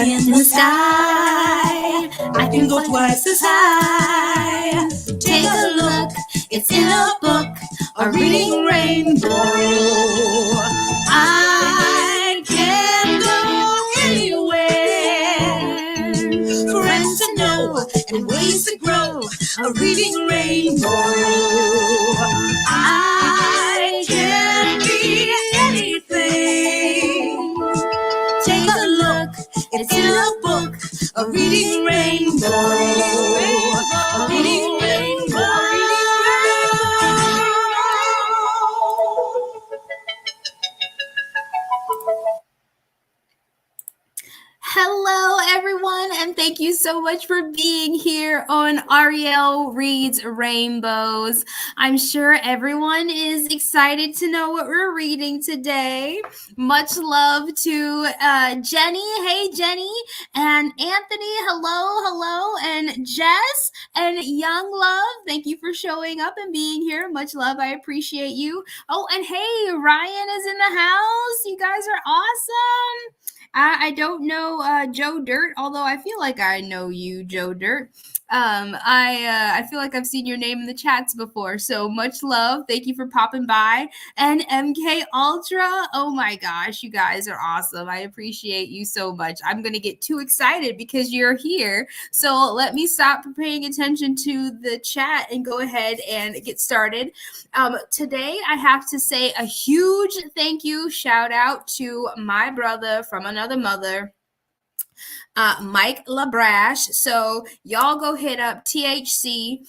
in the sky. I can go twice as high. Take a look, it's in a book, a reading rainbow. I can go anywhere. Friends to know and ways to grow, a reading rainbow. I can be anything. Take a look, it's in a book, a reading rainbow. A reading rainbow. Hello, everyone, and thank you so much for being here on REL Reads Rainbows. I'm sure everyone is excited to know what we're reading today. Much love to Jenny. Hey, Jenny. And Anthony. Hello. And Jess and Young Love. Thank you for showing up and being here. Much love. I appreciate you. Oh, and hey, Ryan is in the house. You guys are awesome. I don't know Joe Dirt, although I feel like I know you, Joe Dirt. I feel like I've seen your name in the chats before, so much love. Thank you for popping by. And MK Ultra, oh my gosh, you guys are awesome. I appreciate you so much. I'm going to get too excited because you're here, so let me stop paying attention to the chat and go ahead and get started. Today, I have to say a huge thank you, shout out to my brother from another mother, Mike LaBrash. So y'all go hit up THC,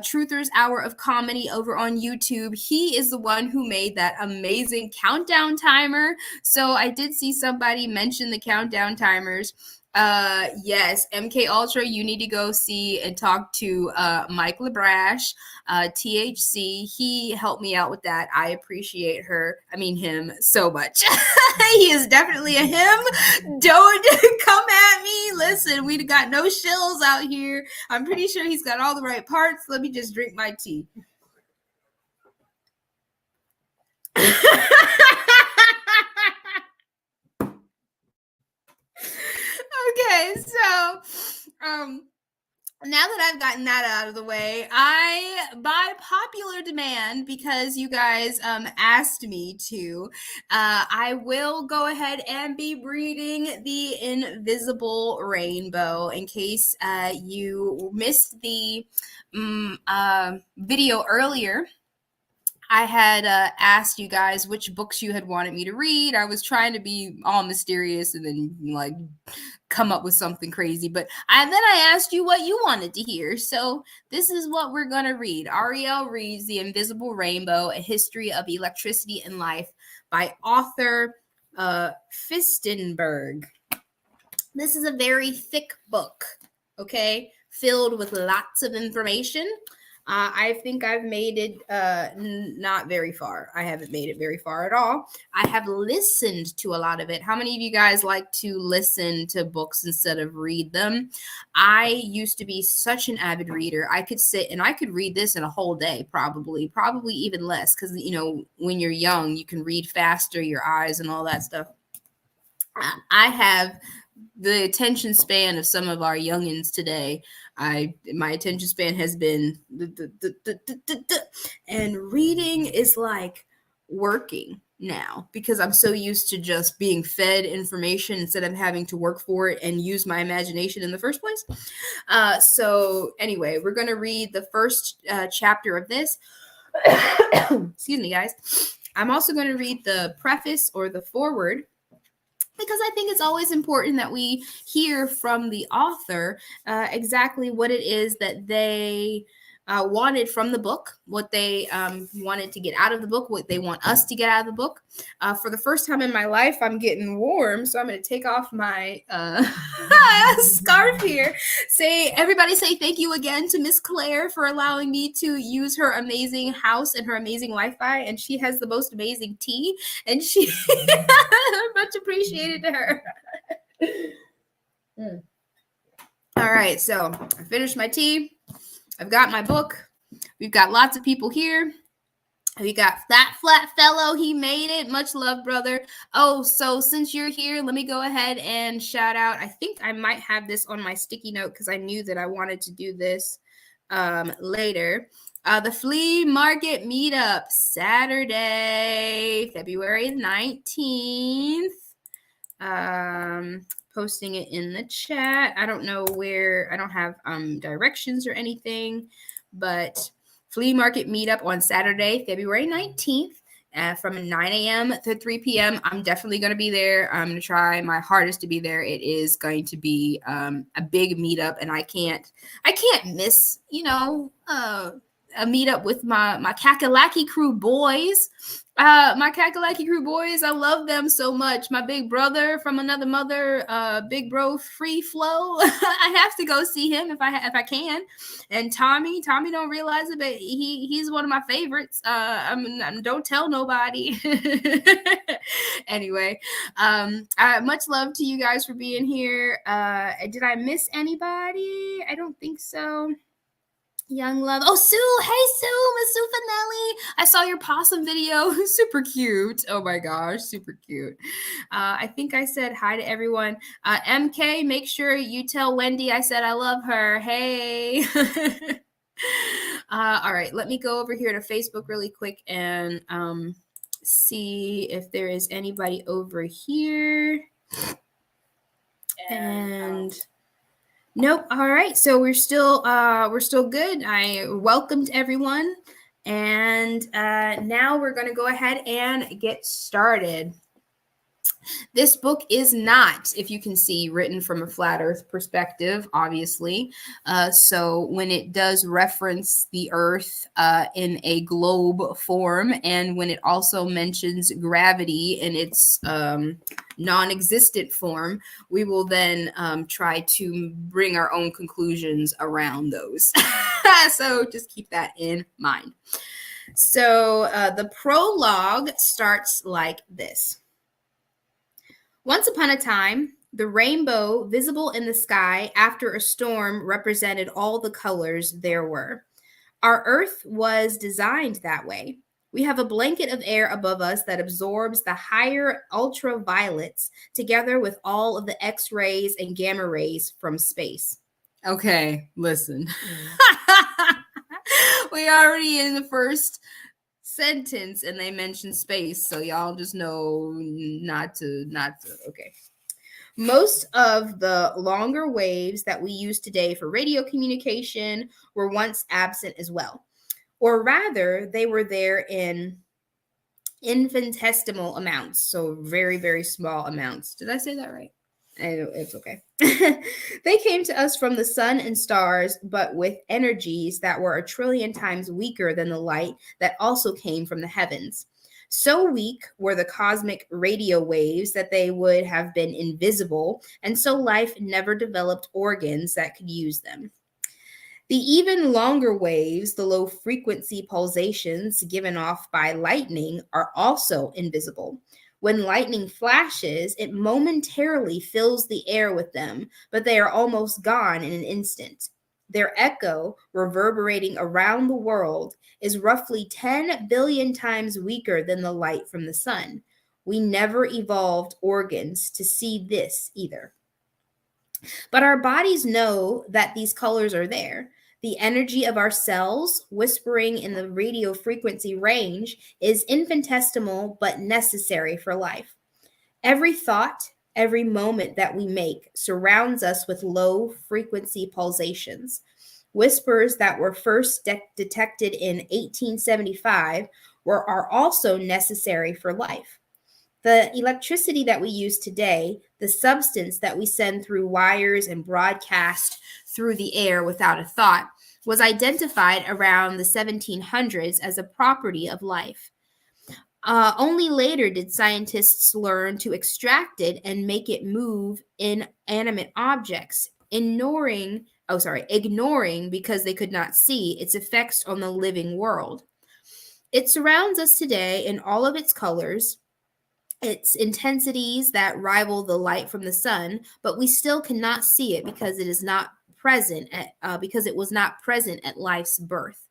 Truther's Hour of Comedy over on YouTube. He is the one who made that amazing countdown timer. So I did see somebody mention the countdown timers. Yes, MK Ultra, you need to go see and talk to Mike LaBrash, THC. He helped me out with that. I appreciate him so much. He is definitely a him. Don't come at me. Listen, we got no shills out here. I'm pretty sure he's got all the right parts. Let me just drink my tea. Okay, so now that I've gotten that out of the way, by popular demand, because you guys asked me to, I will go ahead and be reading The Invisible Rainbow. In case you missed the video earlier, I had asked you guys which books you had wanted me to read. I was trying to be all mysterious and then come up with something crazy. But then I asked you what you wanted to hear. So this is what we're going to read. REL reads The Invisible Rainbow, A History of Electricity and Life by author Fistenberg. This is a very thick book, okay? Filled with lots of information. I think I've made it not very far. I haven't made it very far at all. I have listened to a lot of it. How many of you guys like to listen to books instead of read them? I used to be such an avid reader. I could sit and I could read this in a whole day, probably even less, because, when you're young, you can read faster, your eyes and all that stuff. I have the attention span of some of our youngins today. My attention span has been and reading is like working now because I'm so used to just being fed information instead of having to work for it and use my imagination in the first place. So anyway, we're going to read the first chapter of this. Excuse me, guys. I'm also going to read the preface or the foreword, because I think it's always important that we hear from the author exactly what it is that they wanted from the book, what they wanted to get out of the book, what they want us to get out of the book. For the first time in my life, I'm getting warm, so I'm going to take off my scarf here. Everybody say thank you again to Miss Claire for allowing me to use her amazing house and her amazing Wi-Fi, and she has the most amazing tea, and she much appreciated to her. All right, so I finished my tea. I've got my book. We've got lots of people here. We got Flat Fellow. He made it. Much love, brother. Oh, so since you're here, let me go ahead and shout out. I think I might have this on my sticky note because I knew that I wanted to do this later. The flea market meetup, Saturday, February 19th. Posting it in the chat. I don't know where, I don't have directions or anything, but flea market meetup on Saturday, February 19th. From 9 a.m. to 3 p.m. I'm definitely going to be there. I'm going to try my hardest to be there. It is going to be a big meetup, and I can't miss, a meetup with my Kakalaki crew boys. My Kakalaki crew boys, I love them so much. My big brother from another mother, big bro Free Flow. I have to go see him if I can. And Tommy don't realize it, but he's one of my favorites. Don't tell nobody. Anyway, much love to you guys for being here. Did I miss anybody? I don't think so. Young love. Oh, Sue. Hey, Sue. Miss Sue Finelli. I saw your possum video. Super cute. Oh my gosh. Super cute. I think I said hi to everyone. MK, make sure you tell Wendy I said I love her. Hey. All right. Let me go over here to Facebook really quick and see if there is anybody over here. And nope. All right. So we're still good. I welcomed everyone, and now we're going to go ahead and get started. This book is not, if you can see, written from a flat earth perspective, obviously. So when it does reference the earth in a globe form, and when it also mentions gravity in its non-existent form, we will then try to bring our own conclusions around those. So just keep that in mind. So the prologue starts like this. Once upon a time, the rainbow visible in the sky after a storm represented all the colors there were. Our Earth was designed that way. We have a blanket of air above us that absorbs the higher ultraviolets together with all of the X-rays and gamma rays from space. Okay, listen. We already in the first sentence and they mention space, so y'all just know not to okay. Most of the longer waves that we use today for radio communication were once absent as well, or rather they were there in infinitesimal amounts, so very, very small amounts. Did I say that right? It's okay. They came to us from the sun and stars, but with energies that were 1 trillion times weaker than the light that also came from the heavens. So weak were the cosmic radio waves that they would have been invisible, and so life never developed organs that could use them. The even longer waves, the low frequency pulsations given off by lightning, are also invisible. When lightning flashes, it momentarily fills the air with them, but they are almost gone in an instant. Their echo, reverberating around the world, is roughly 10 billion times weaker than the light from the sun. We never evolved organs to see this either. But our bodies know that these colors are there. The energy of our cells, whispering in the radio frequency range, is infinitesimal but necessary for life. Every thought, every moment that we make surrounds us with low frequency pulsations. Whispers that were first detected in 1875 are also necessary for life. The electricity that we use today, the substance that we send through wires and broadcast through the air without a thought, was identified around the 1700s as a property of life. Only later did scientists learn to extract it and make it move in inanimate objects, ignoring because they could not see its effects on the living world. It surrounds us today in all of its colors, its intensities that rival the light from the sun, but we still cannot see it because it is not present because it was not present at life's birth.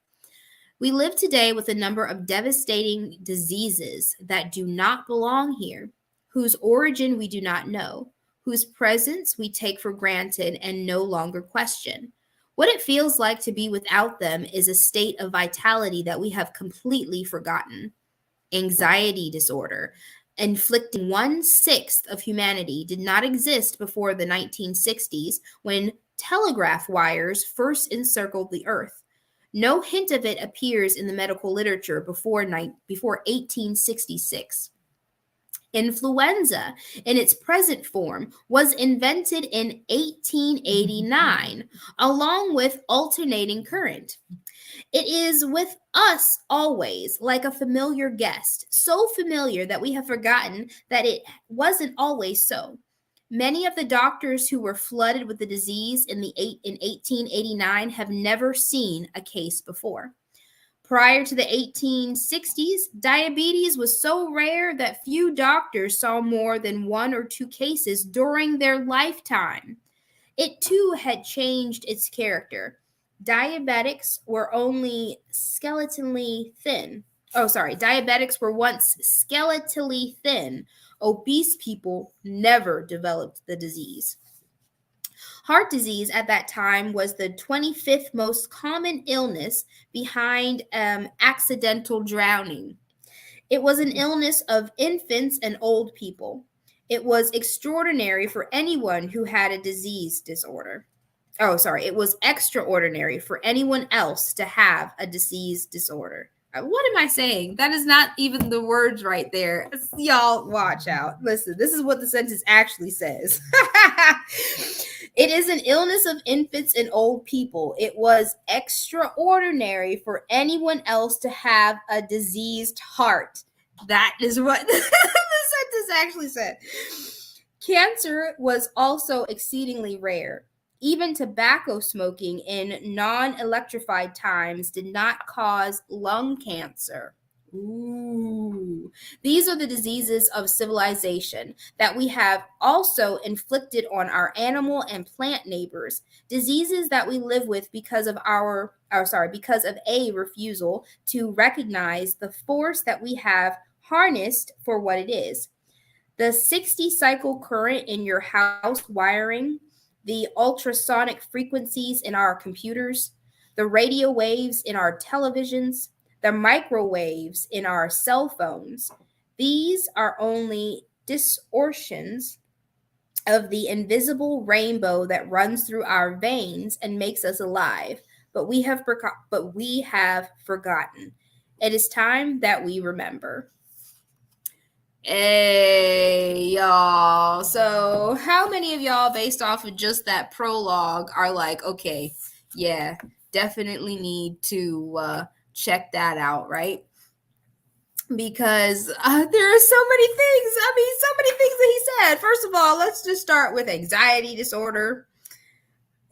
We live today with a number of devastating diseases that do not belong here, whose origin we do not know, whose presence we take for granted and no longer question. What it feels like to be without them is a state of vitality that we have completely forgotten. Anxiety disorder, inflicting 1/6 of humanity, did not exist before the 1960s when telegraph wires first encircled the earth. No hint of it appears in the medical literature before 1866. Influenza, in its present form, was invented in 1889, along with alternating current. It is with us always, like a familiar guest, so familiar that we have forgotten that it wasn't always so. Many of the doctors who were flooded with the disease in 1889 have never seen a case before. Prior to the 1860s, diabetes was so rare that few doctors saw more than 1 or 2 cases during their lifetime. It too had changed its character. Diabetics were only skeletally thin. Diabetics were once skeletally thin. Obese people never developed the disease. Heart disease at that time was the 25th most common illness behind accidental drowning. It was an illness of infants and old people. It was extraordinary for anyone who had a disease disorder. It was extraordinary for anyone else to have a disease disorder. What am I saying? That is not even the words right there. Y'all, watch out. Listen, this is what the sentence actually says. It is an illness of infants and old people. It was extraordinary for anyone else to have a diseased heart. That is what the sentence actually said. Cancer was also exceedingly rare. Even tobacco smoking in non-electrified times did not cause lung cancer. Ooh. These are the diseases of civilization that we have also inflicted on our animal and plant neighbors. Diseases that we live with because of because of a refusal to recognize the force that we have harnessed for what it is. The 60 cycle current in your house wiring, the ultrasonic frequencies in our computers, the radio waves in our televisions, the microwaves in our cell phones. These are only distortions of the invisible rainbow that runs through our veins and makes us alive. But we have forgotten. It is time that we remember. Hey, y'all. So, how many of y'all, based off of just that prologue, are like, okay, yeah, definitely need to check that out, right? Because there are so many things. I mean, so many things that he said. First of all, let's just start with anxiety disorder.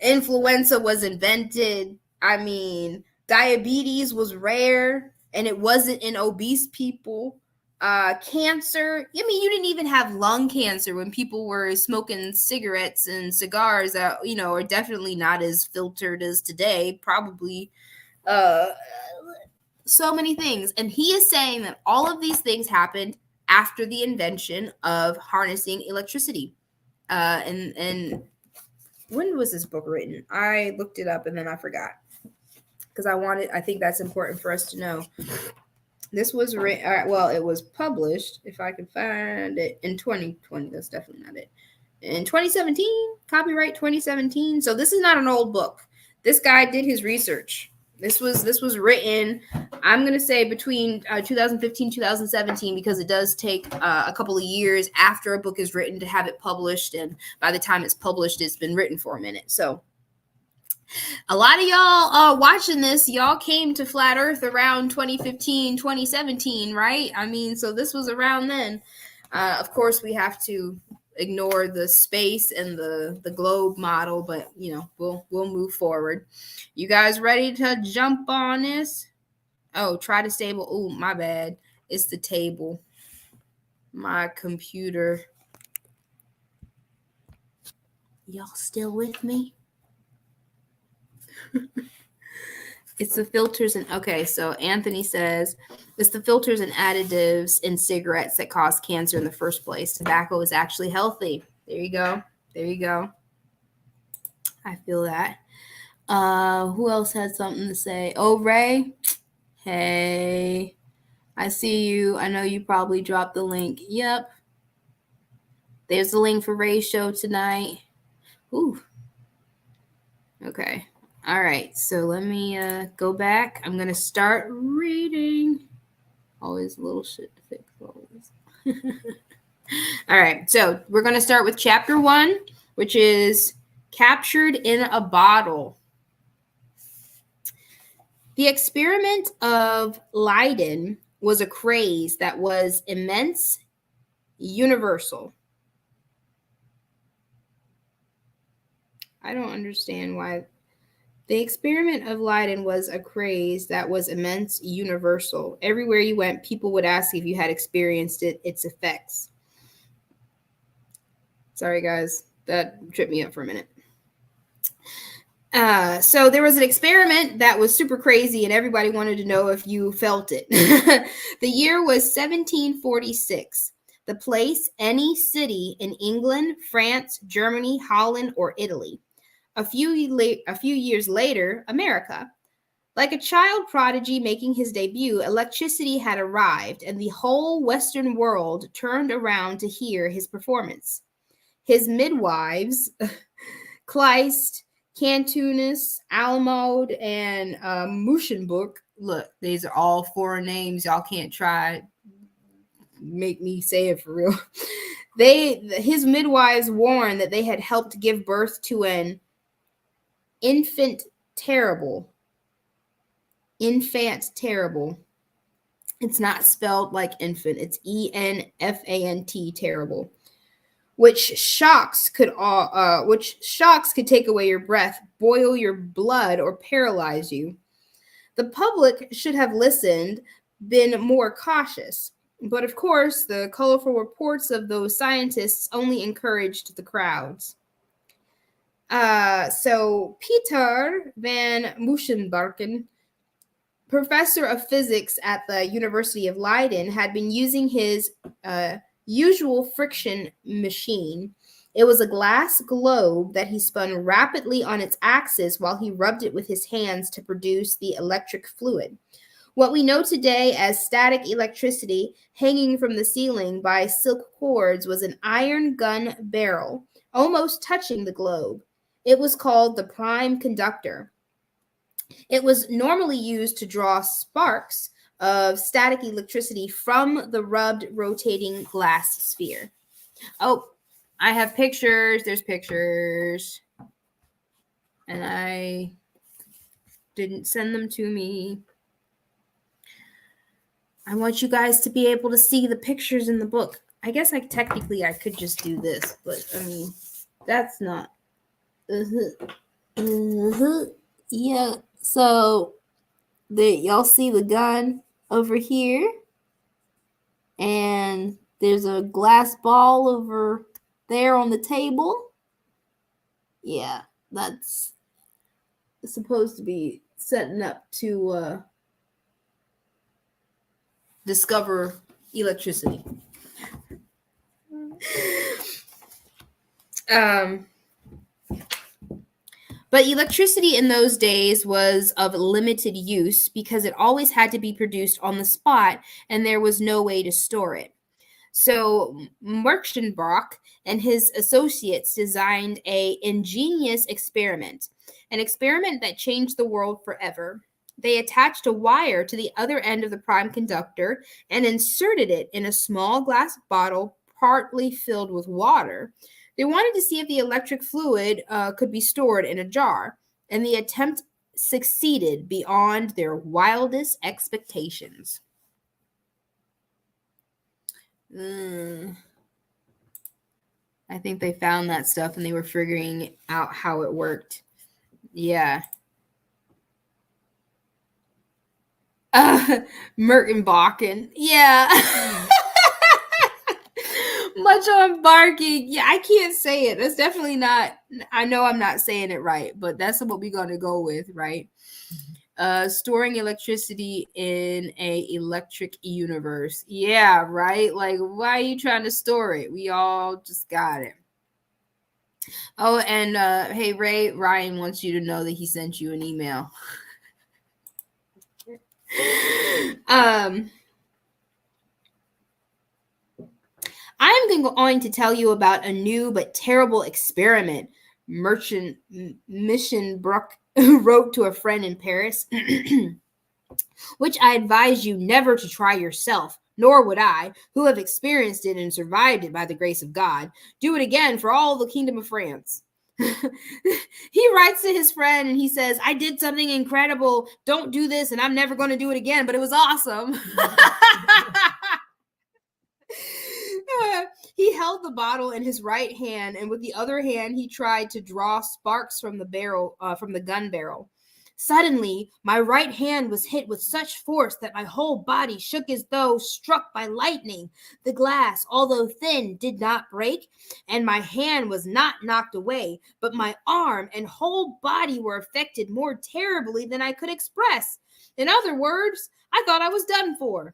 Influenza was invented. I mean, diabetes was rare and it wasn't in obese people. Cancer. I mean, you didn't even have lung cancer when people were smoking cigarettes and cigars that, are definitely not as filtered as today. Probably so many things. And he is saying that all of these things happened after the invention of harnessing electricity. And when was this book written? I looked it up and then I forgot because I think that's important for us to know. This was written, it was published, if I can find it, in 2020. That's definitely not it. In 2017, copyright 2017. So this is not an old book. This guy did his research. This was written, I'm going to say between 2015, 2017, because it does take a couple of years after a book is written to have it published. And by the time it's published, it's been written for a minute. So a lot of y'all watching this, y'all came to Flat Earth around 2015, 2017, right? I mean, so this was around then. Of course, we have to ignore the space and the globe model, but we'll move forward. You guys ready to jump on this? Oh, try to stable. Oh, my bad. It's the table. My computer. Y'all still with me? It's the filters and okay, so Anthony says it's the filters and additives in cigarettes that cause cancer in the first place. Tobacco is actually healthy. There you go. There you go. I feel that. Who else had something to say? Oh, Ray. Hey. I see you. I know you probably dropped the link. Yep. There's the link for Ray's show tonight. Ooh. Okay. All right. So let me go back. I'm going to start reading. Always a little shit to fix. Always. All right. So we're going to start with chapter 1, which is Captured in a Bottle. The experiment of Leiden was a craze that was immense, universal. I don't understand why. The experiment of Leiden was a craze that was immense, universal. Everywhere you went, people would ask if you had experienced its effects. Sorry, guys. That tripped me up for a minute. So there was an experiment that was super crazy, and everybody wanted to know if you felt it. The year was 1746. The place, any city in England, France, Germany, Holland, or Italy. A few years later, America. Like a child prodigy making his debut, electricity had arrived, and the whole Western world turned around to hear his performance. His midwives, Kleist, Cantunis, Alamode, and Muschenbuch. Look, these are all foreign names. Y'all can't try make me say it for real. His midwives warned that they had helped give birth to an infant terrible. It's not spelled like infant. It's ENFANT, terrible. Which shocks could take away your breath, boil your blood, or paralyze you. The public should have listened, been more cautious. But of course, the colorful reports of those scientists only encouraged the crowds. So Peter van Muschenbarken, professor of physics at the University of Leiden, had been using his usual friction machine. It was a glass globe that he spun rapidly on its axis while he rubbed it with his hands to produce the electric fluid. What we know today as static electricity hanging from the ceiling by silk cords was an iron gun barrel, almost touching the globe. It was called the prime conductor. It was normally used to draw sparks of static electricity from the rubbed rotating glass sphere. Oh, I have pictures. There's pictures. And I didn't send them to me. I want you guys to be able to see the pictures in the book. I guess I could just do this, but I mean, that's not. Yeah. So y'all see the gun over here, and there's a glass ball over there on the table. Yeah, that's supposed to be setting up to discover electricity. But electricity in those days was of limited use because it always had to be produced on the spot and there was no way to store it. So Murchenbach and his associates designed an ingenious experiment, an experiment that changed the world forever. They attached a wire to the other end of the prime conductor and inserted it in a small glass bottle partly filled with water. They wanted to see if the electric fluid could be stored in a jar, and the attempt succeeded beyond their wildest expectations. I think they found that stuff and they were figuring out how it worked. Yeah. Mertenbakken. Yeah. Much on barking. Yeah, I can't say it. That's definitely not. I know I'm not saying it right, but that's what we're going to go with, right? Storing electricity in a electric universe. Yeah, right? Like, why are you trying to store it? We all just got it. Oh, and hey, Ray, Ryan wants you to know that he sent you an email. I'm going to tell you about a new but terrible experiment Merchant Mission Brook wrote to a friend in Paris, which I advise you never to try yourself, nor would I, who have experienced it and survived it by the grace of God, do it again for all the kingdom of France. He writes to his friend and he says, I did something incredible. Don't do this, and I'm never going to do it again, but it was awesome. He held the bottle in his right hand, and with the other hand, he tried to draw sparks from the gun barrel. Suddenly, my right hand was hit with such force that my whole body shook as though struck by lightning. The glass, although thin, did not break, and my hand was not knocked away, but my arm and whole body were affected more terribly than I could express. In other words, I thought I was done for.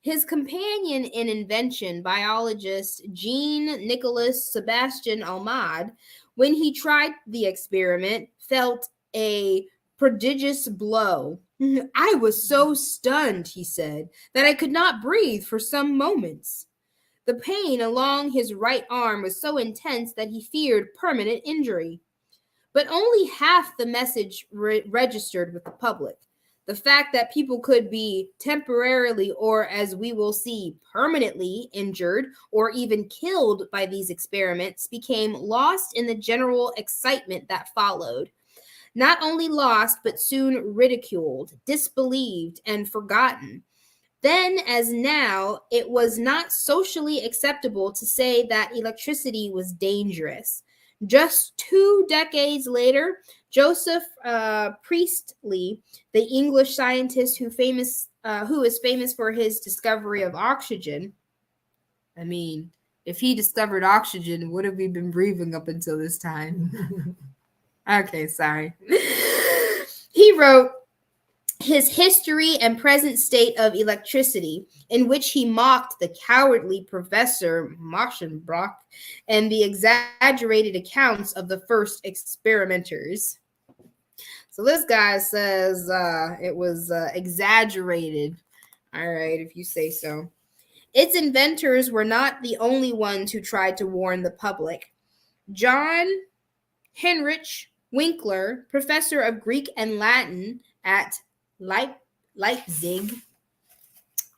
His companion in invention, biologist Jean-Nicolas Sebastian Almad, when he tried the experiment, felt a prodigious blow. I was so stunned, he said, that I could not breathe for some moments. The pain along his right arm was so intense that he feared permanent injury. But only half the message registered with the public. The fact that people could be temporarily, or as we will see, permanently injured or even killed by these experiments became lost in the general excitement that followed. Not only lost, but soon ridiculed, disbelieved, and forgotten. Then, as now, it was not socially acceptable to say that electricity was dangerous. Just 2 decades later, Joseph Priestley, the English scientist who is famous for his discovery of oxygen. I mean, if he discovered oxygen, what have we been breathing up until this time? Okay, sorry. He wrote his History and Present State of Electricity, in which he mocked the cowardly Professor Marschenbrock and the exaggerated accounts of the first experimenters. So this guy says it was exaggerated. All right, if you say so. Its inventors were not the only ones who tried to warn the public. John Heinrich Winkler, professor of Greek and Latin at Leipzig,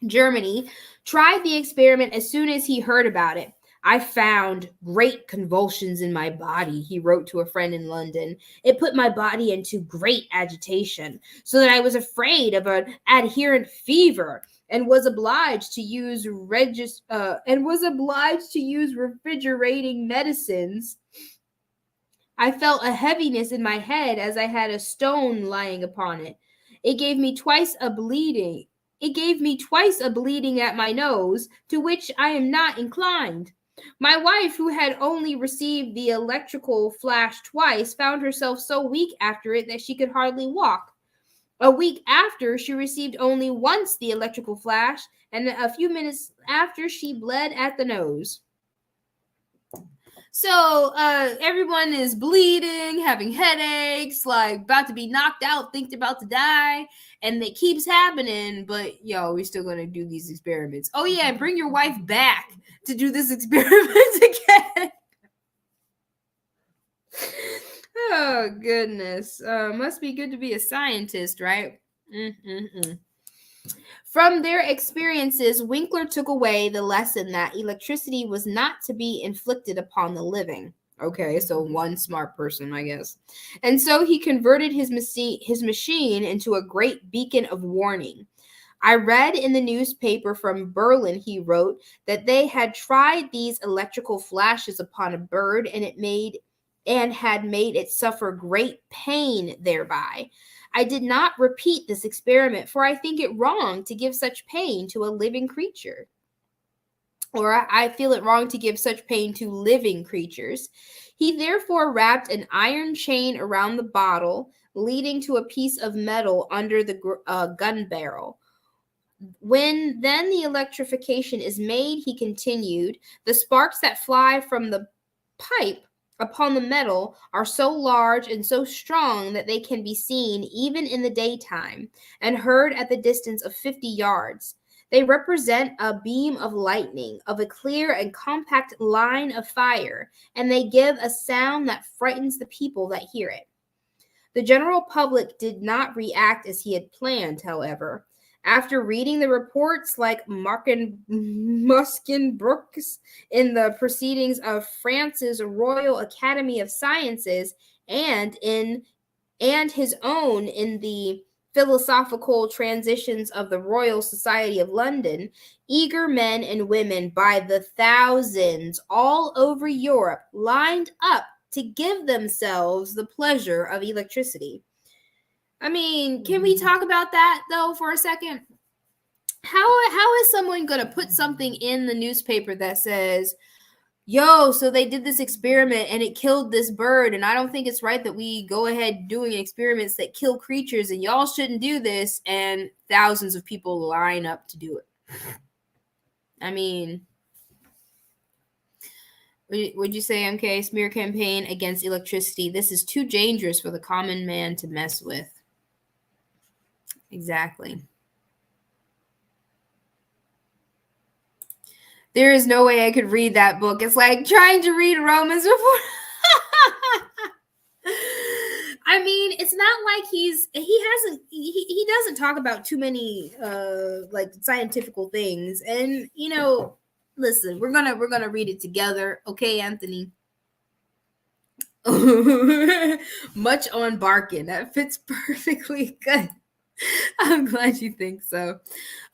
Germany, tried the experiment as soon as he heard about it. I found great convulsions in my body, he wrote to a friend in London. It put my body into great agitation, so that I was afraid of an adherent fever and was obliged to use refrigerating medicines. I felt a heaviness in my head as I had a stone lying upon it. It gave me twice a bleeding at my nose, to which I am not inclined. My wife, who had only received the electrical flash twice, found herself so weak after it that she could hardly walk. A week after, she received only once the electrical flash, and a few minutes after, she bled at the nose. So everyone is bleeding, having headaches, like about to be knocked out, think they're about to die, and it keeps happening. But we're still gonna do these experiments. Oh yeah, bring your wife back to do this experiment again. Oh goodness, must be good to be a scientist, right? From their experiences, Winkler took away the lesson that electricity was not to be inflicted upon the living. Okay, so one smart person, I guess. And so he converted his machine into a great beacon of warning. I read in the newspaper from Berlin, he wrote, that they had tried these electrical flashes upon a bird and had made it suffer great pain thereby. I did not repeat this experiment, for I think it wrong to give such pain to a living creature. Or I feel it wrong to give such pain to living creatures. He therefore wrapped an iron chain around the bottle leading to a piece of metal under the gun barrel. When then the electrification is made, he continued, the sparks that fly from the pipe upon the metal are so large and so strong that they can be seen even in the daytime and heard at the distance of 50 yards. They represent a beam of lightning, of a clear and compact line of fire, and they give a sound that frightens the people that hear it. The general public did not react as he had planned, however. After reading the reports like Muskenbrooks in the Proceedings of France's Royal Academy of Sciences and his own in the Philosophical Transitions of the Royal Society of London, eager men and women by the thousands all over Europe lined up to give themselves the pleasure of electricity. I mean, can we talk about that, though, for a second? How is someone going to put something in the newspaper that says, yo, so they did this experiment and it killed this bird, and I don't think it's right that we go ahead doing experiments that kill creatures, and y'all shouldn't do this, and thousands of people line up to do it. I mean, would you say, MK, smear campaign against electricity? This is too dangerous for the common man to mess with. Exactly. There is no way I could read that book. It's like trying to read Romans before. I mean, it's not like he doesn't talk about too many like scientific things. And listen, we're gonna read it together, okay, Anthony? Much on barking. That fits perfectly good. I'm glad you think so.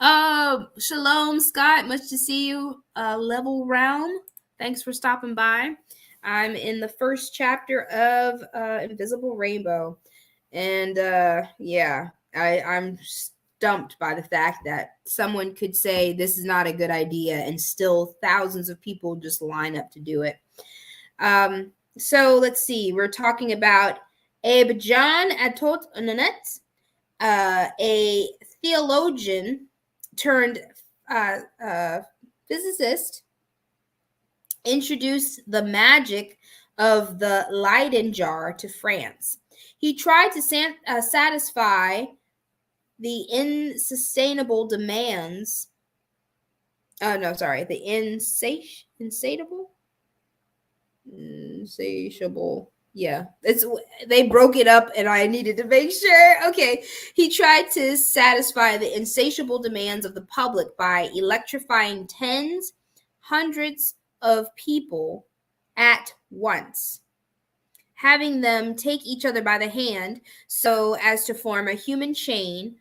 Shalom, Scott. Much to see you. Level Realm. Thanks for stopping by. I'm in the first chapter of Invisible Rainbow. And yeah, I'm stumped by the fact that someone could say this is not a good idea and still thousands of people just line up to do it. So let's see. We're talking about Abe John Atot Nanet, a theologian turned physicist, introduced the magic of the Leyden jar to France. He tried to satisfy the insatiable demands. Insatiable. Yeah, they broke it up and I needed to make sure. Okay, he tried to satisfy the insatiable demands of the public by electrifying tens, hundreds of people at once, having them take each other by the hand so as to form a human chain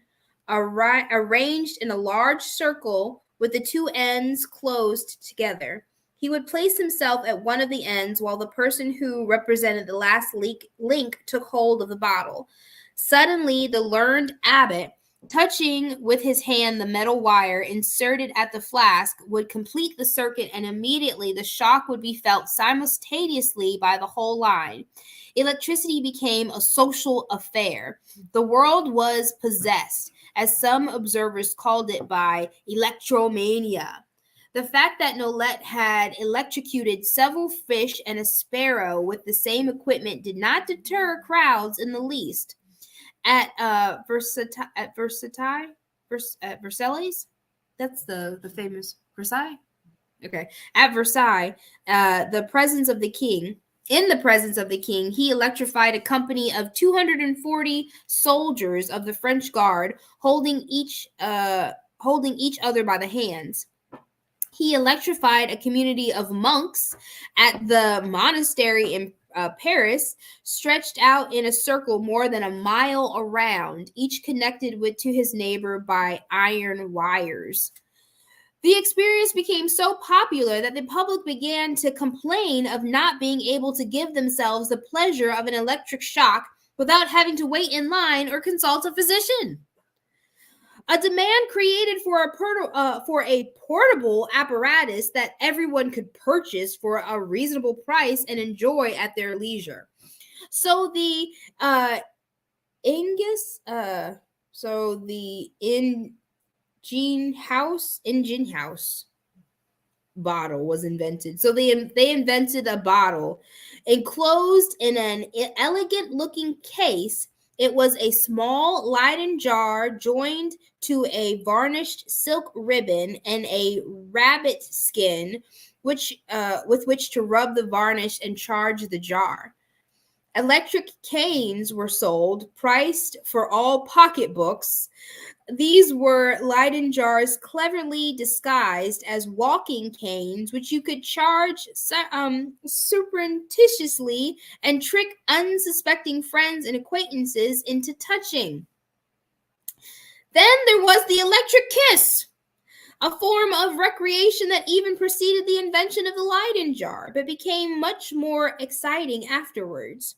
arranged in a large circle with the two ends closed together. He would place himself at one of the ends while the person who represented the last link took hold of the bottle. Suddenly, the learned abbot, touching with his hand the metal wire inserted at the flask, would complete the circuit, and immediately the shock would be felt simultaneously by the whole line. Electricity became a social affair. The world was possessed, as some observers called it, by electromania. The fact that Roulette had electrocuted several fish and a sparrow with the same equipment did not deter crowds in the least. At Versailles, that's the famous Versailles. Okay, at Versailles, in the presence of the king, he electrified a company of 240 soldiers of the French Guard, holding each other by the hands. He electrified a community of monks at the monastery in Paris, stretched out in a circle more than a mile around, each connected to his neighbor by iron wires. The experience became so popular that the public began to complain of not being able to give themselves the pleasure of an electric shock without having to wait in line or consult a physician. A demand created for a portable apparatus that everyone could purchase for a reasonable price and enjoy at their leisure. So the Angus, so the engine house bottle was invented. So they invented a bottle enclosed in an elegant looking case. It was a small Leyden jar joined to a varnished silk ribbon and a rabbit skin, which with which to rub the varnish and charge the jar. Electric canes were sold, priced for all pocketbooks. These were Leyden jars cleverly disguised as walking canes, which you could charge surreptitiously and trick unsuspecting friends and acquaintances into touching. Then there was the electric kiss, a form of recreation that even preceded the invention of the Leyden jar, but became much more exciting afterwards.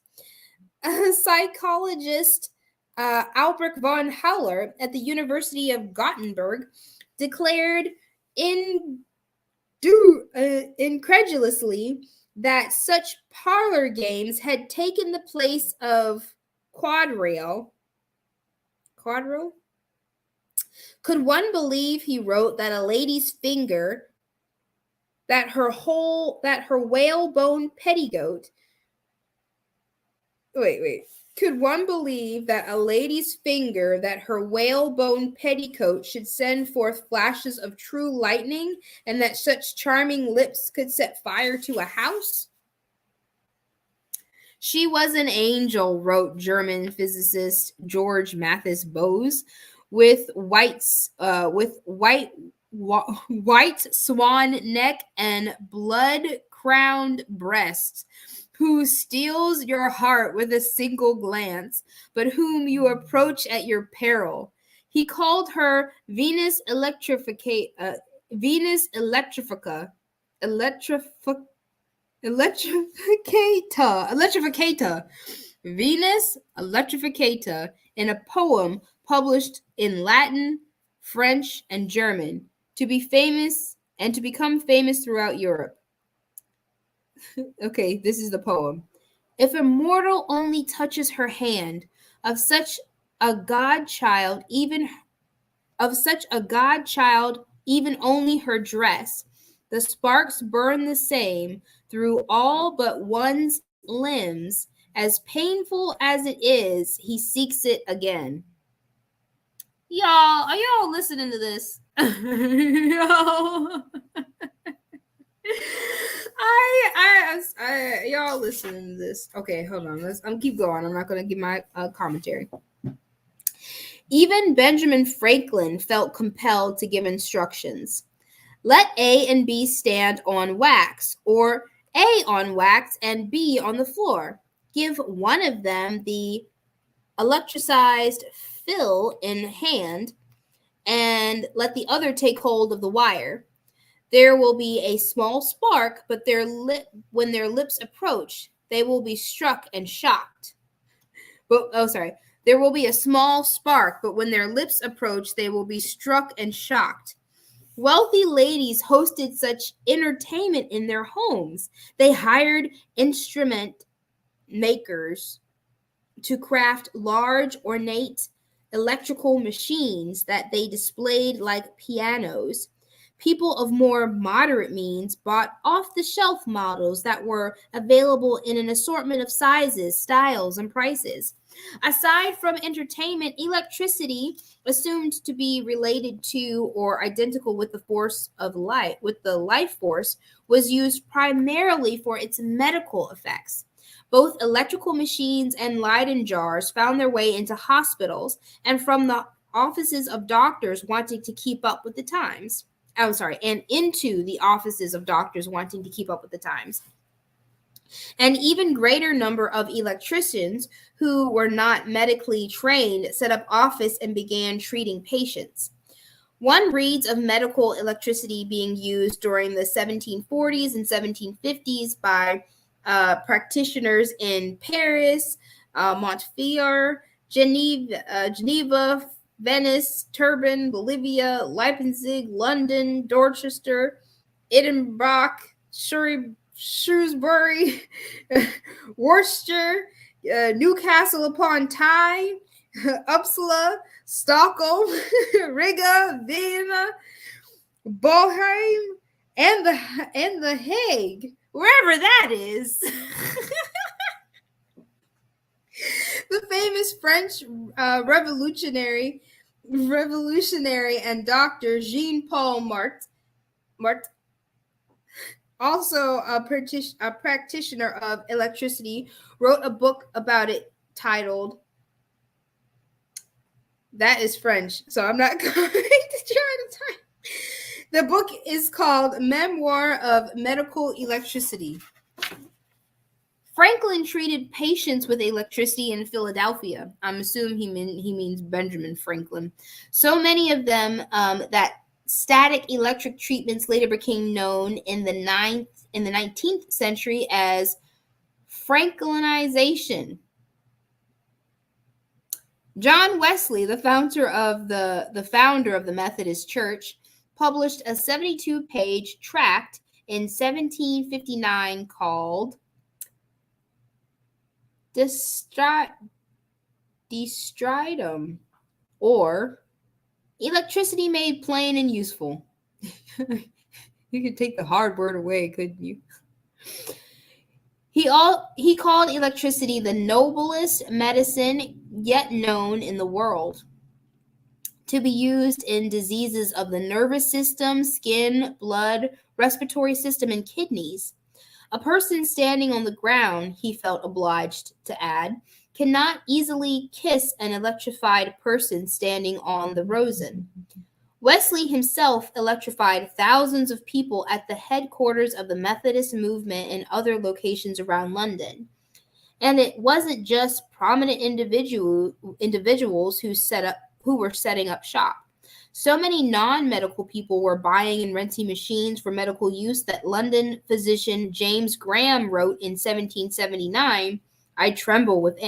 Psychologist Albrecht von Haller at the University of Gothenburg declared incredulously that such parlor games had taken the place of quadrille. Quadrille? Could one believe, he wrote, that a lady's finger, that her whalebone petticoat. Wait. Could one believe that a lady's finger, that her whalebone petticoat should send forth flashes of true lightning, and that such charming lips could set fire to a house? She was an angel, wrote German physicist George Mathis Bose, with white swan neck and blood-crowned breast, who steals your heart with a single glance, but whom you approach at your peril. He called her Venus Electrifica. Venus Electrifica. Electrificata. Venus Electrificata, in a poem published in Latin, French, and German, to be famous and to become famous throughout Europe. Okay, this is the poem. If a mortal only touches her hand, of such a godchild, even only her dress, the sparks burn the same through all but one's limbs. As painful as it is, he seeks it again. Y'all, are y'all listening to this? Y'all. Y'all listening to this. Okay, hold on. I'm keep going. I'm not going to give my commentary. Even Benjamin Franklin felt compelled to give instructions. Let A and B stand on wax, or A on wax and B on the floor. Give one of them the electricized fill in hand, and let the other take hold of the wire. There will be a small spark, but when their lips approach, they will be struck and shocked. There will be a small spark, but when their lips approach, they will be struck and shocked. Wealthy ladies hosted such entertainment in their homes. They hired instrument makers to craft large, ornate electrical machines that they displayed like pianos. People of more moderate means bought off-the-shelf models that were available in an assortment of sizes, styles, and prices. Aside from entertainment, electricity, assumed to be related to or identical with the force of life, with the life force, was used primarily for its medical effects. Both electrical machines and Leyden jars found their way into hospitals and from the offices of doctors wanting to keep up with the times. And into the offices of doctors wanting to keep up with the times. An even greater number of electricians who were not medically trained set up office and began treating patients. One reads of medical electricity being used during the 1740s and 1750s by practitioners in Paris, Montpellier, Geneva, Venice, Turin, Bolivia, Leipzig, London, Dorchester, Edinburgh, Shrewsbury, Worcester, Newcastle upon Tyne, Uppsala, Stockholm, Riga, Vienna, Bochum, and the Hague, wherever that is. The famous French revolutionary and doctor Jean-Paul Martin, also a practitioner of electricity, wrote a book about it titled, that is French, so I'm not going to try to type. The book is called Memoir of Medical Electricity. Franklin treated patients with electricity in Philadelphia. I'm assuming he means Benjamin Franklin. So many of them that static electric treatments later became known in the 19th century as Franklinization. John Wesley, the founder of the Methodist Church, published a 72-page tract in 1759 called Destridum, or Electricity Made Plain and Useful. You could take the hard word away, couldn't you? He called electricity the noblest medicine yet known in the world, to be used in diseases of the nervous system, skin, blood, respiratory system, and kidneys. A person standing on the ground, he felt obliged to add, cannot easily kiss an electrified person standing on the Rosen. Wesley himself electrified thousands of people at the headquarters of the Methodist movement and other locations around London. And it wasn't just prominent individuals who were setting up shop. So many non-medical people were buying and renting machines for medical use that London physician James Graham wrote in 1779, "I tremble with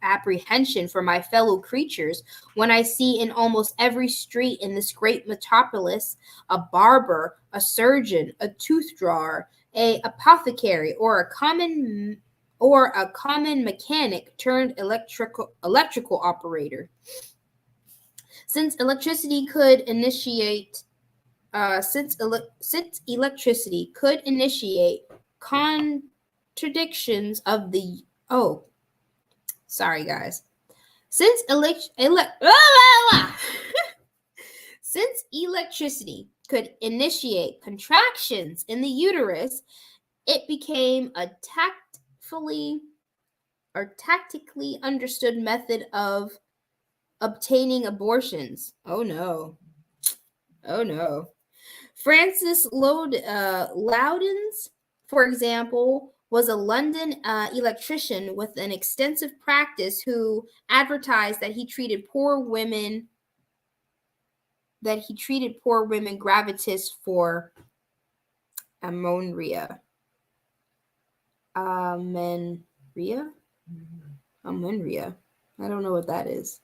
apprehension for my fellow creatures when I see in almost every street in this great metropolis a barber, a surgeon, a tooth drawer, a apothecary, or a common mechanic turned electrical operator. Since electricity could initiate contradictions of the sorry guys. Since since electricity could initiate contractions in the uterus, it became a tactically understood method of obtaining abortions. Oh no. Francis Loudons, for example, was a London electrician with an extensive practice who advertised that he treated poor women gravitas for amenorrhea. Amenorrhea? I don't know what that is.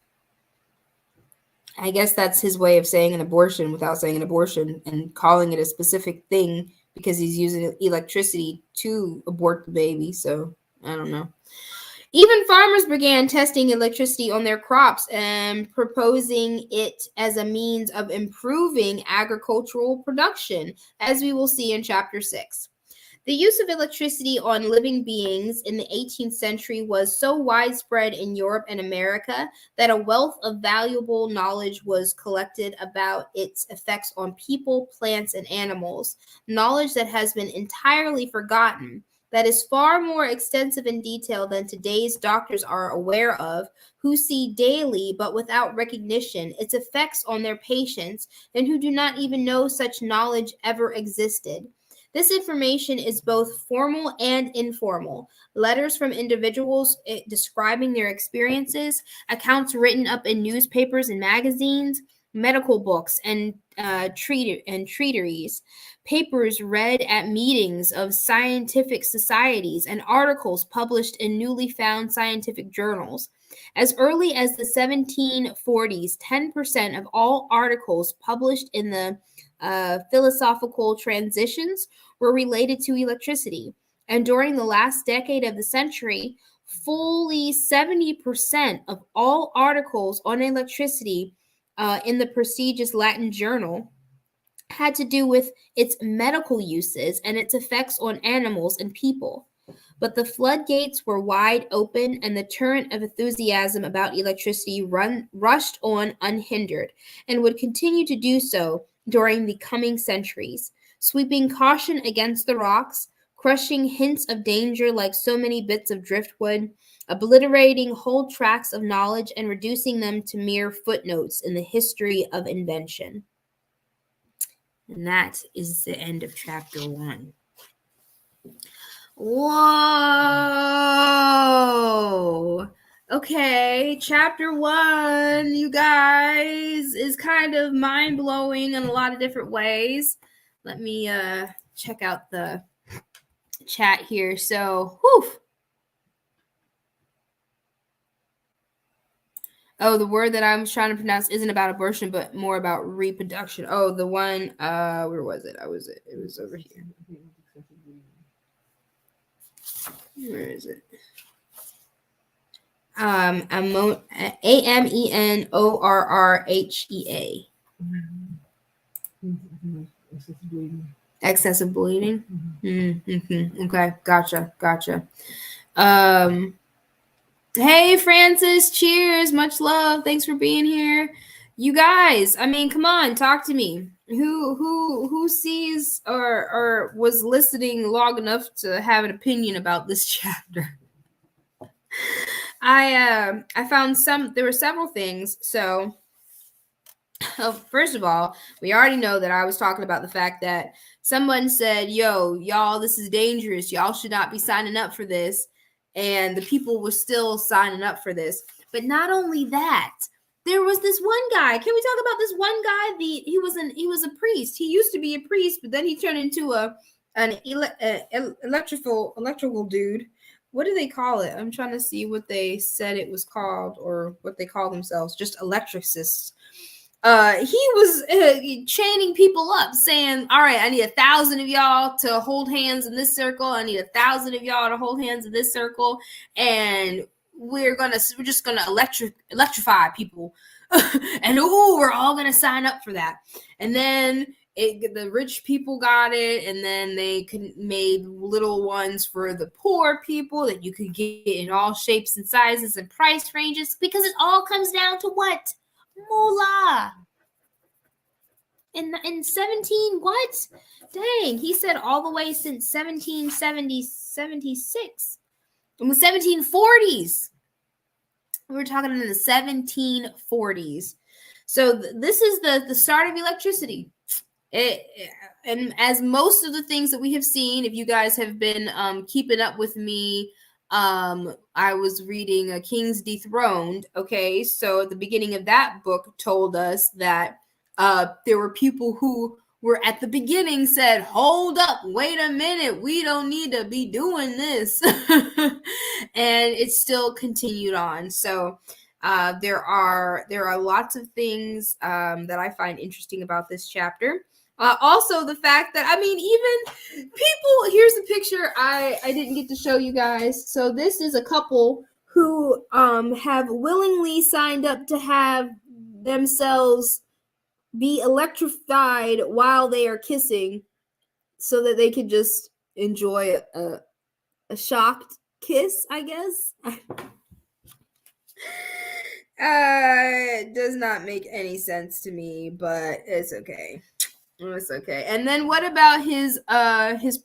I guess that's his way of saying an abortion without saying an abortion and calling it a specific thing because he's using electricity to abort the baby. So I don't know. Even farmers began testing electricity on their crops and proposing it as a means of improving agricultural production, as we will see in Chapter 6. The use of electricity on living beings in the 18th century was so widespread in Europe and America that a wealth of valuable knowledge was collected about its effects on people, plants, and animals, knowledge that has been entirely forgotten, that is far more extensive in detail than today's doctors are aware of, who see daily but without recognition its effects on their patients, and who do not even know such knowledge ever existed. This information is both formal and informal. Letters from individuals describing their experiences, accounts written up in newspapers and magazines, medical books and treatises, papers read at meetings of scientific societies, and articles published in newly found scientific journals. As early as the 1740s, 10% of all articles published in the philosophical transitions were related to electricity, and during the last decade of the century, fully 70% of all articles on electricity in the prestigious Latin journal had to do with its medical uses and its effects on animals and people. But the floodgates were wide open, and the torrent of enthusiasm about electricity rushed on unhindered, and would continue to do so during the coming centuries, sweeping caution against the rocks, crushing hints of danger like so many bits of driftwood, obliterating whole tracts of knowledge and reducing them to mere footnotes in the history of invention. And that is the end of chapter 1. Whoa. Okay, chapter 1, you guys, is kind of mind-blowing in a lot of different ways. Let me check out the chat here. So, whew. Oh, the word that I was trying to pronounce isn't about abortion, but more about reproduction. Oh, the one, where was it? It was over here. Where is it? Amenorrhea. Excessive bleeding. Mm-hmm. Okay, gotcha. Hey, Francis, cheers, much love. Thanks for being here. You guys, I mean, come on, talk to me. Who sees or was listening long enough to have an opinion about this chapter? I found there were several things. So, first of all, we already know that I was talking about the fact that someone said, yo, y'all, this is dangerous. Y'all should not be signing up for this. And the people were still signing up for this. But not only that, there was this one guy. Can we talk about this one guy? He was a priest. He used to be a priest, but then he turned into an electrical dude. What do they call it? I'm trying to see what they said it was called, or what they call themselves. Just electricists. He was chaining people up, saying, all right, I need 1,000 of y'all to hold hands in this circle. I need 1,000 of y'all to hold hands in this circle. And we're just gonna electrify people. And we're all gonna sign up for that. And then the rich people got it, and then they made little ones for the poor people that you could get in all shapes and sizes and price ranges, because it all comes down to what? Moolah. In 17 what? Dang, he said all the way since 76. In the 1740s. We were talking in the 1740s. So this is the start of electricity. And as most of the things that we have seen, if you guys have been keeping up with me, I was reading Kings Dethroned. Okay, so the beginning of that book told us that there were people who were at the beginning said, hold up, wait a minute, we don't need to be doing this. And it still continued on. So there are lots of things that I find interesting about this chapter. Also, the fact that, I mean, even people, here's a picture I didn't get to show you guys. So this is a couple who have willingly signed up to have themselves be electrified while they are kissing, so that they could just enjoy a shocked kiss, I guess. It does not make any sense to me, but it's okay. It's okay. And then what about his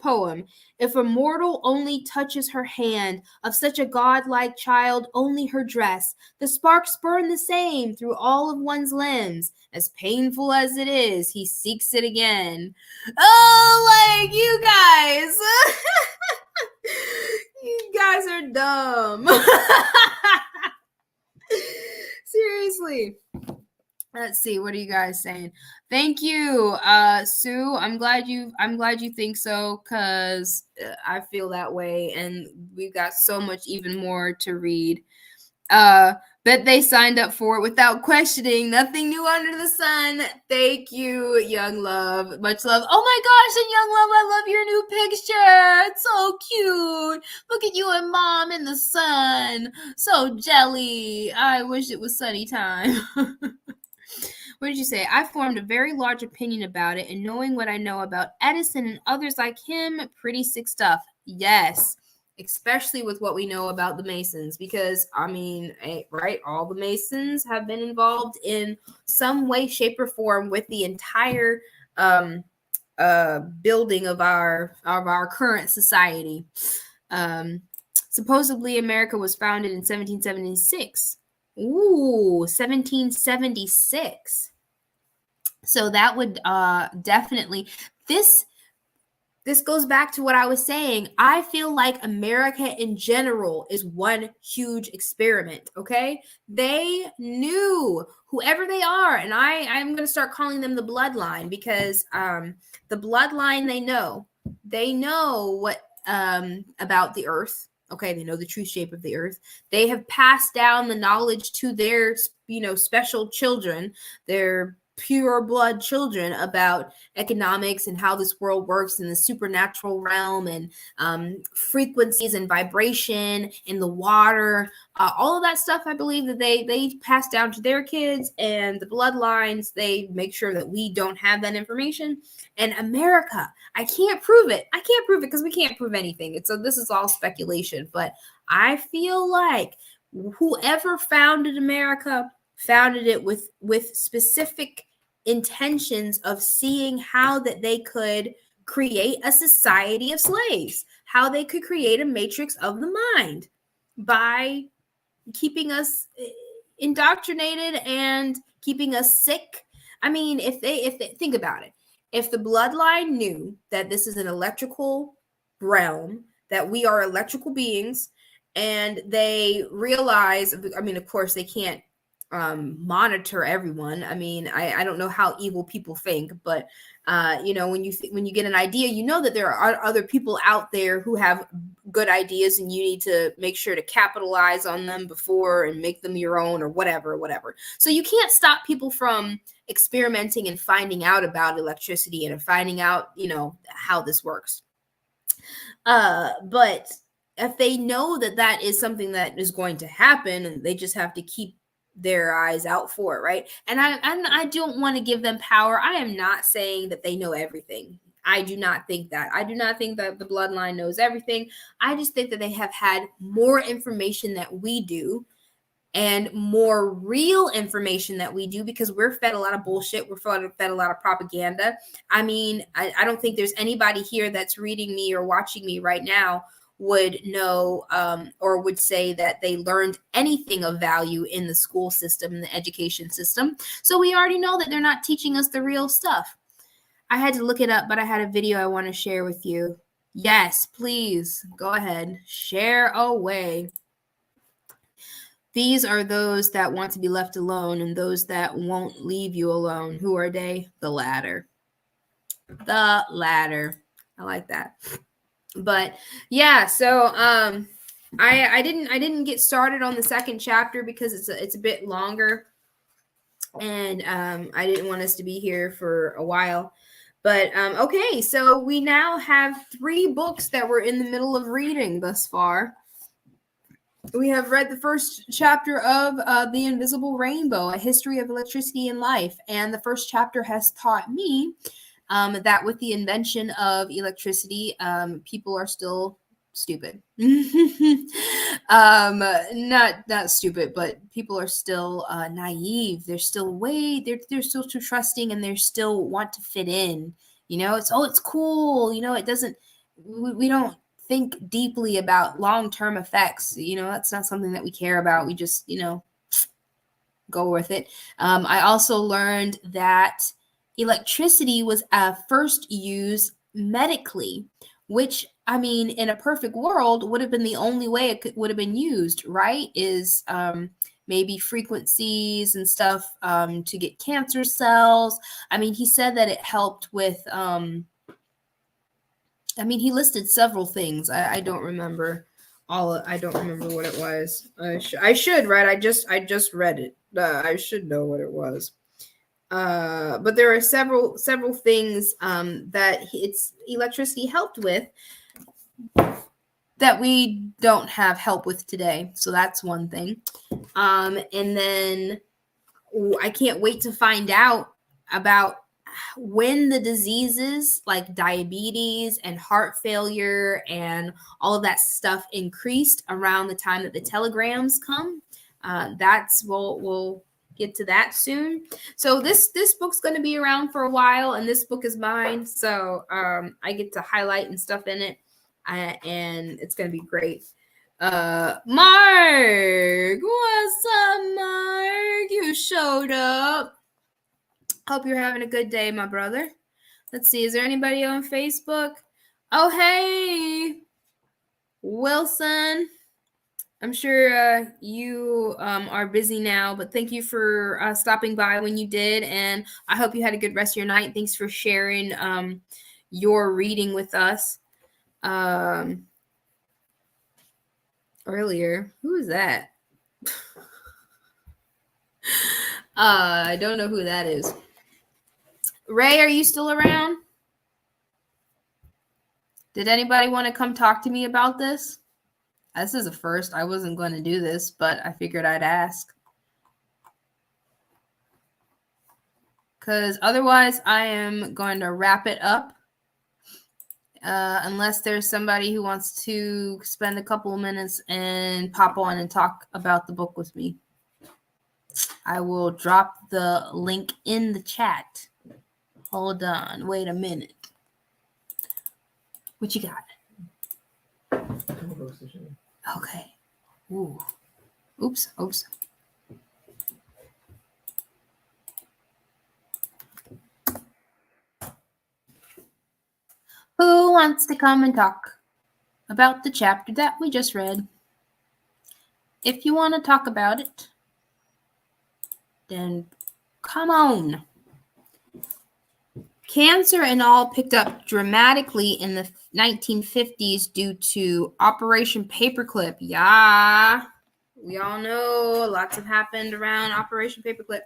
poem? If a mortal only touches her hand, of such a godlike child only her dress, the sparks burn the same through all of one's limbs. As painful as it is, he seeks it again. Oh, like, you guys. You guys are dumb. Seriously. Let's see. What are you guys saying? Thank you, Sue. I'm glad you think so, because I feel that way, and we've got so much even more to read. Bet they signed up for it without questioning. Nothing new under the sun. Thank you, Young Love. Much love. Oh my gosh, and Young Love, I love your new picture. It's so cute. Look at you and Mom in the sun. So jelly. I wish it was sunny time. What did you say? I formed a very large opinion about it, and knowing what I know about Edison and others like him, pretty sick stuff. Yes, especially with what we know about the Masons, because, I mean, right, all the Masons have been involved in some way, shape, or form with the entire building of our current society. Supposedly, America was founded in 1776. Ooh, 1776. So that would definitely, this goes back to what I was saying. I feel like America in general is one huge experiment, okay? They knew, whoever they are, and I'm going to start calling them the bloodline, because the bloodline, they know what about the earth. Okay, they know the true shape of the earth. They have passed down the knowledge to their, special children, their pure blood children, about economics and how this world works in the supernatural realm, and frequencies and vibration in the water, all of that stuff. I believe that they pass down to their kids, and the bloodlines, they make sure that we don't have that information. And America, I can't prove it because we can't prove anything. So this is all speculation, but I feel like whoever founded America founded it with specific intentions of seeing how that they could create a society of slaves, how they could create a matrix of the mind by keeping us indoctrinated and keeping us sick. I mean, if they think about it, if the bloodline knew that this is an electrical realm, that we are electrical beings, and they realize, I mean, of course they can't monitor everyone. I mean, I don't know how evil people think, but when you get an idea, that there are other people out there who have good ideas, and you need to make sure to capitalize on them before and make them your own, or whatever. So you can't stop people from experimenting and finding out about electricity and finding out, how this works. But if they know that that is something that is going to happen, and they just have to keep their eyes out for it, right? And I don't want to give them power. I am not saying that they know everything. I do not think that. I do not think that the bloodline knows everything. I just think that they have had more information that we do, and more real information that we do, because we're fed a lot of bullshit. We're fed a lot of propaganda. I mean, I don't think there's anybody here that's reading me or watching me right now would know or would say that they learned anything of value in the school system, in the education system. So we already know that they're not teaching us the real stuff. I had to look it up, but I had a video I want to share with you. Yes, please go ahead, share away. These are those that want to be left alone, and those that won't leave you alone. Who are they? The latter. The latter. I like that. But yeah, so I didn't get started on the second chapter because it's a bit longer, and I didn't want us to be here for a while. But okay, so we now have 3 books that we're in the middle of reading thus far. We have read the first chapter of The Invisible Rainbow, A History of Electricity and Life. And the first chapter has taught me that with the invention of electricity, people are still stupid. Not stupid, but people are still naive. They're still they're still too trusting, and they still want to fit in. It's cool. It doesn't, we don't think deeply about long-term effects. That's not something that we care about. We just, go with it. I also learned that electricity was first used medically, which, I mean, in a perfect world would have been the only way it would have been used, right? Is maybe frequencies and stuff to get cancer cells. I mean, he said that it helped with he listed several things. I don't remember I don't remember what it was. I should, right? I just read it. I should know what it was. But there are several things that its electricity helped with that we don't have help with today. So that's one thing. And then I can't wait to find out about when the diseases like diabetes and heart failure and all of that stuff increased around the time that the telegrams come. We'll get to that soon. So this book's going to be around for a while, and this book is mine. So I get to highlight and stuff in it, and it's going to be great. Mark, what's up, Mark? You showed up. Hope you're having a good day, my brother. Let's see, is there anybody on Facebook? Oh, hey, Wilson. I'm sure you are busy now, but thank you for stopping by when you did, and I hope you had a good rest of your night. Thanks for sharing your reading with us earlier. Who is that? I don't know who that is. Ray, are you still around? Did anybody want to come talk to me about this? This is a first. I wasn't going to do this, but I figured I'd ask. Because otherwise, I am going to wrap it up. Unless there's somebody who wants to spend a couple of minutes and pop on and talk about the book with me. I will drop the link in the chat. Hold on. Wait a minute. What you got? Okay. Ooh. Oops. Who wants to come and talk about the chapter that we just read? If you want to talk about it, then come on. Cancer and all picked up dramatically in the 1950s due to Operation Paperclip. Yeah, we all know lots have happened around Operation Paperclip.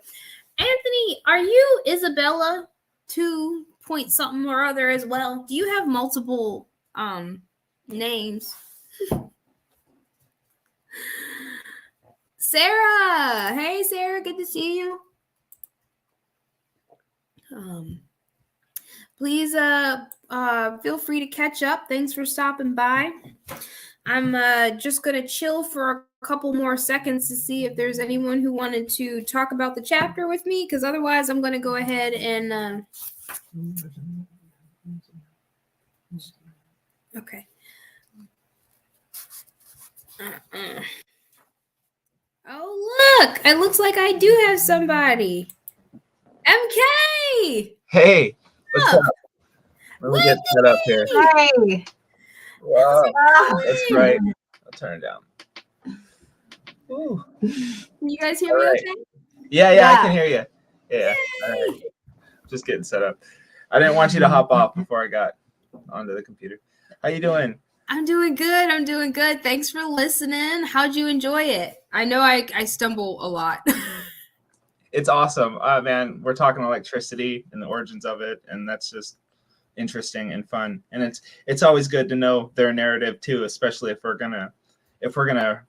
Anthony, are you Isabella 2 point something or other as well? Do you have multiple names? Sarah, hey Sarah, good to see you. Please feel free to catch up. Thanks for stopping by. I'm just going to chill for a couple more seconds to see if there's anyone who wanted to talk about the chapter with me, because otherwise I'm going to go ahead and... Okay. Oh, look! It looks like I do have somebody. MK! Hey, what's up? Let me get set up here. Hey. Wow, that's right. I'll turn it down. Ooh. Can you guys hear me right. okay? Yeah, I can hear you. Yeah. All right. Just getting set up. I didn't want you to hop off before I got onto the computer. How you doing? I'm doing good. Thanks for listening. How'd you enjoy it? I know I stumble a lot. It's awesome. Man, we're talking electricity and the origins of it, and that's just interesting and fun. And it's always good to know their narrative too, especially if we're gonna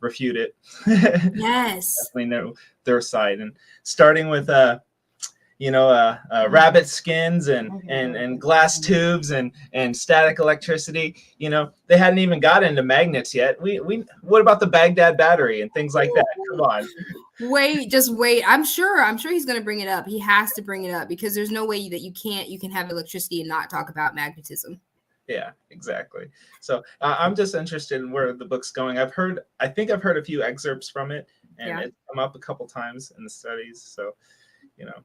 refute it. Yes. Definitely know their side. And starting with rabbit skins and glass tubes and static electricity. They hadn't even got into magnets yet. We what about the Baghdad battery and things like that? Come on. Just wait. I'm sure he's going to bring it up. He has to bring it up because there's no way that you can have electricity and not talk about magnetism. Yeah, exactly. So I'm just interested in where the book's going. I think I've heard a few excerpts from it, and it's come up a couple times in the studies. So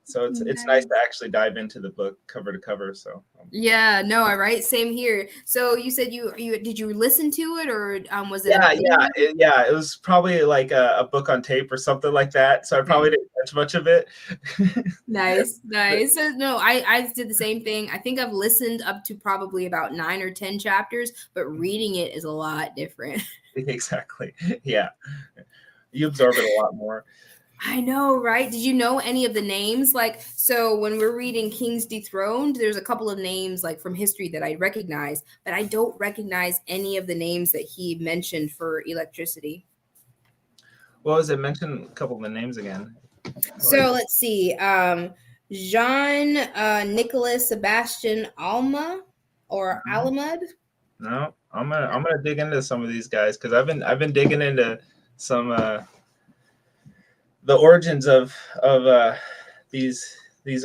So it's nice to actually dive into the book cover to cover. So yeah, no, all right, same here. So you said you did you listen to it, or was it it was probably like a book on tape or something like that, so I probably didn't catch much of it. Nice. So, no, I did the same thing. I think I've listened up to probably about 9 or 10 chapters, but reading it is a lot different. Exactly. Yeah, you absorb it a lot more. I know, right? Did you know any of the names? Like, so when we're reading Kings Dethroned, there's a couple of names like from history that I recognize, but I don't recognize any of the names that he mentioned for electricity. What was it? Mention a couple of the names again. So let's see. Jean Nicolas Sebastian Alma or Alamud. No, I'm gonna dig into some of these guys because I've been digging into some the origins of these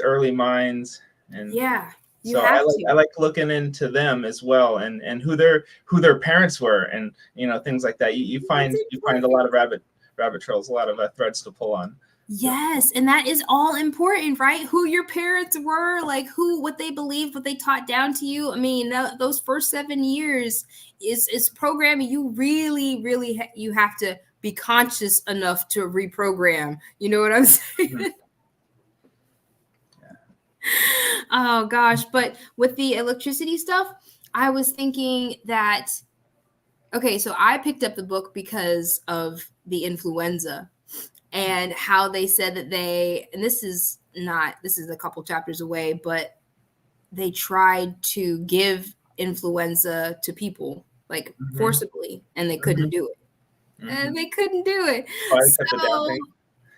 early minds, and Yeah, you so have I like looking into them as well, and who their parents were, and things like that. You find a lot of rabbit trails, a lot of threads to pull on. Yes, and that is all important, right? Who your parents were, like what they believed, what they taught down to you. I mean, those first 7 years is programming. You really you have to be conscious enough to reprogram. You know what I'm saying? Mm-hmm. Oh gosh, but with the electricity stuff, I was thinking that, okay, so I picked up the book because of the influenza and how they said that and this is a couple chapters away, but they tried to give influenza to people like forcibly, and they couldn't do it. And they couldn't do it.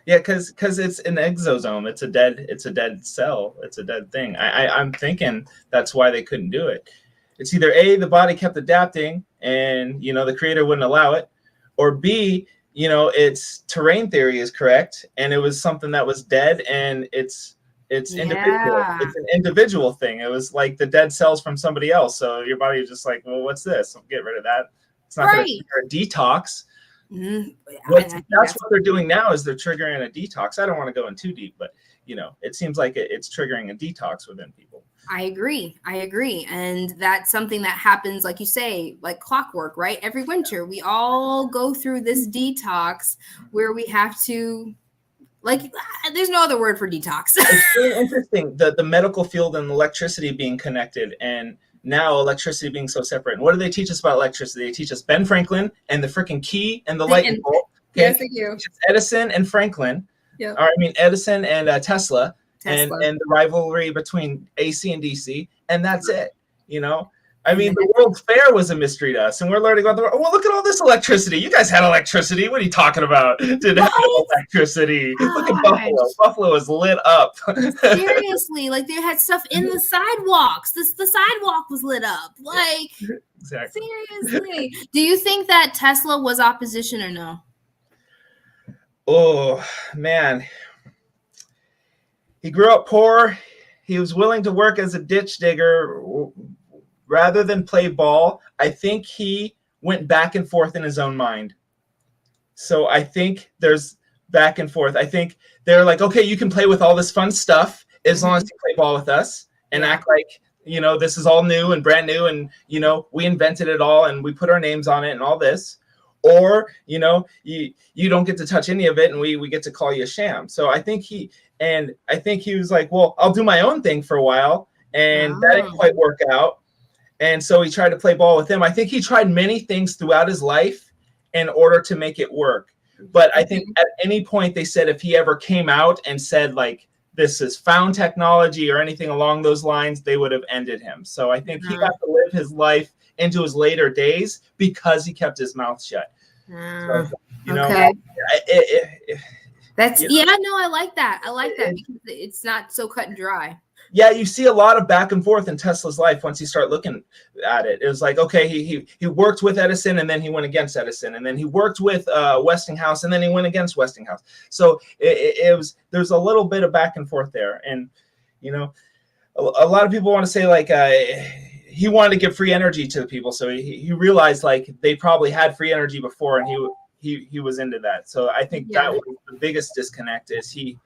Yeah, because it's an exosome. It's a dead cell. It's a dead thing. I'm thinking that's why they couldn't do it. It's either A, the body kept adapting and the creator wouldn't allow it, or B, its terrain theory is correct and it was something that was dead and it's individual. It's an individual thing. It was like the dead cells from somebody else. So your body is just like, well, what's this? I'll get rid of that. It's not going to trigger a detox. That's what they're doing now is they're triggering a detox. I don't want to go in too deep, but it seems like it's triggering a detox within people. I agree. And that's something that happens, like you say, like clockwork, right? Every winter, we all go through this detox where we have to, like, there's no other word for detox. It's really interesting, the medical field and electricity being connected, and now electricity being so separate. And what do they teach us about electricity? They teach us Ben Franklin and the freaking key and the lightning bolt. Okay? Yes, they do. It's Edison and Franklin. Yeah. Or I mean Edison and Tesla. And the rivalry between AC and DC, and that's it. I mean, the World's Fair was a mystery to us, and we're learning about well, look at all this electricity. You guys had electricity. What are you talking about? Didn't have electricity. Look at Buffalo. Buffalo is lit up. Seriously, like they had stuff in the sidewalks. The sidewalk was lit up. Like, exactly. Seriously. Do you think that Tesla was opposition or no? Oh man. He grew up poor. He was willing to work as a ditch digger rather than play ball. I think he went back and forth in his own mind. So I think there's back and forth. I think they're like, okay, you can play with all this fun stuff as long as you play ball with us and act like, this is all new and brand new and, we invented it all and we put our names on it and all this. Or, you don't get to touch any of it and we get to call you a sham. So I think he was like, well, I'll do my own thing for a while. And that didn't quite work out. And so he tried to play ball with him. I think he tried many things throughout his life in order to make it work. But I think at any point they said if he ever came out and said like, this is found technology or anything along those lines, they would have ended him. So I think he got to live his life into his later days because he kept his mouth shut. So, okay. That's I like that. Because it's not so cut and dry. Yeah, you see a lot of back and forth in Tesla's life once you start looking at it. It was like, okay, he worked with Edison and then he went against Edison, and then he worked with Westinghouse and then he went against Westinghouse. So there's a little bit of back and forth there, and a lot of people want to say like he wanted to give free energy to the people, so he realized like they probably had free energy before, and he was into that. So I think that was the biggest disconnect is he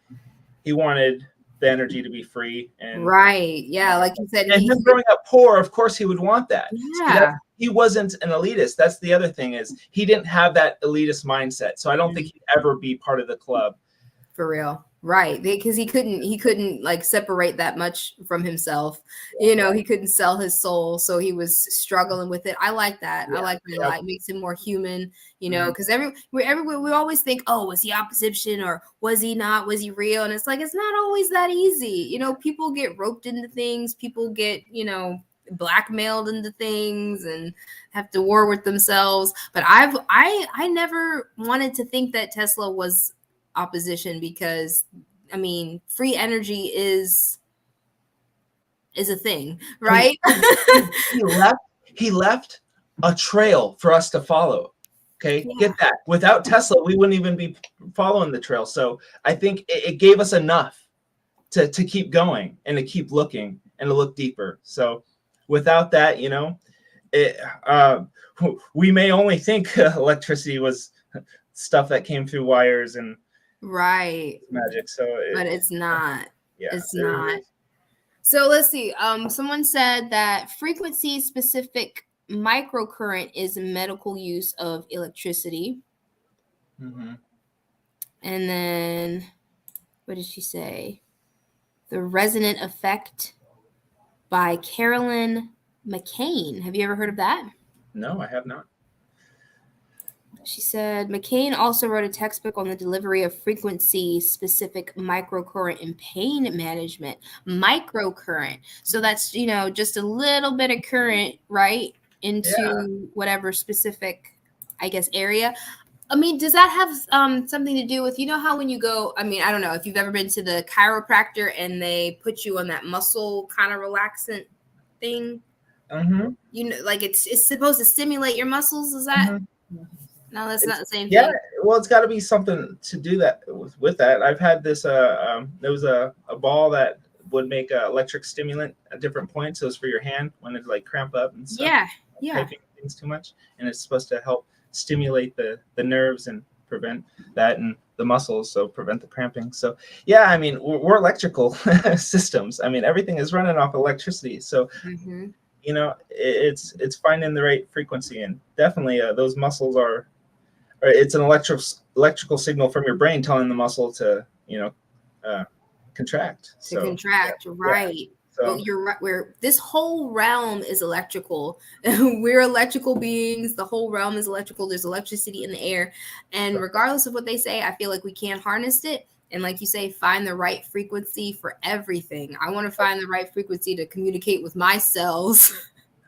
he wanted the energy to be free. And right. Yeah, like you said, and him growing up poor, of course he would want that. yeah. He wasn't an elitist. That's the other thing, is he didn't have that elitist mindset. So I don't think he'd ever be part of the club. For real. Right. Because he couldn't like separate that much from himself. You know, he couldn't sell his soul. So he was struggling with it. I like that. I like that a lot. It makes him more human, you know, because we always think, oh, was he opposition or was he not? Was he real? And it's like, it's not always that easy. You know, people get roped into things. People get, you know, blackmailed into things and have to war with themselves. But I never wanted to think that Tesla was opposition, because I mean, free energy is a thing, right? He left a trail for us to follow. Okay, get that. Without Tesla, we wouldn't even be following the trail. So I think it gave us enough to keep going and to keep looking and to look deeper. So without that, you know, we may only think electricity was stuff that came through wires and right magic. So but it's not. Yeah, it's not. So let's see. Someone said that frequency specific microcurrent is medical use of electricity. Mm-hmm. And then what did she say? The Resonant Effect by Carolyn McCain. Have you ever heard of that? No, I have not. She said McCain also wrote a textbook on the delivery of frequency-specific microcurrent in pain management. Microcurrent. So that's, you know, just a little bit of current, right, into whatever specific, I guess, area. I mean, does that have something to do with, you know how when you go, I mean, I don't know if you've ever been to the chiropractor and they put you on that muscle kind of relaxant thing? Mm-hmm. You know, like it's supposed to stimulate your muscles, is that? Mm-hmm. No, that's not the same thing. Yeah, well, it's got to be something to do that with that. I've had this. There was a ball that would make electric stimulant at different points. So it's for your hand when it like cramp up and stuff. Yeah. Typing things too much, and it's supposed to help stimulate the nerves and prevent that and the muscles, so prevent the cramping. So yeah, I mean, we're electrical systems. I mean, everything is running off electricity. So. Mm-hmm. You know, it's finding the right frequency, and definitely those muscles are. It's an electrical signal from your brain telling the muscle to, you know, contract. Contract, right. Yeah. So, well, you're right. This whole realm is electrical. We're electrical beings. The whole realm is electrical. There's electricity in the air. And regardless of what they say, I feel like we can harness it. And like you say, find the right frequency for everything. I want to find the right frequency to communicate with my cells.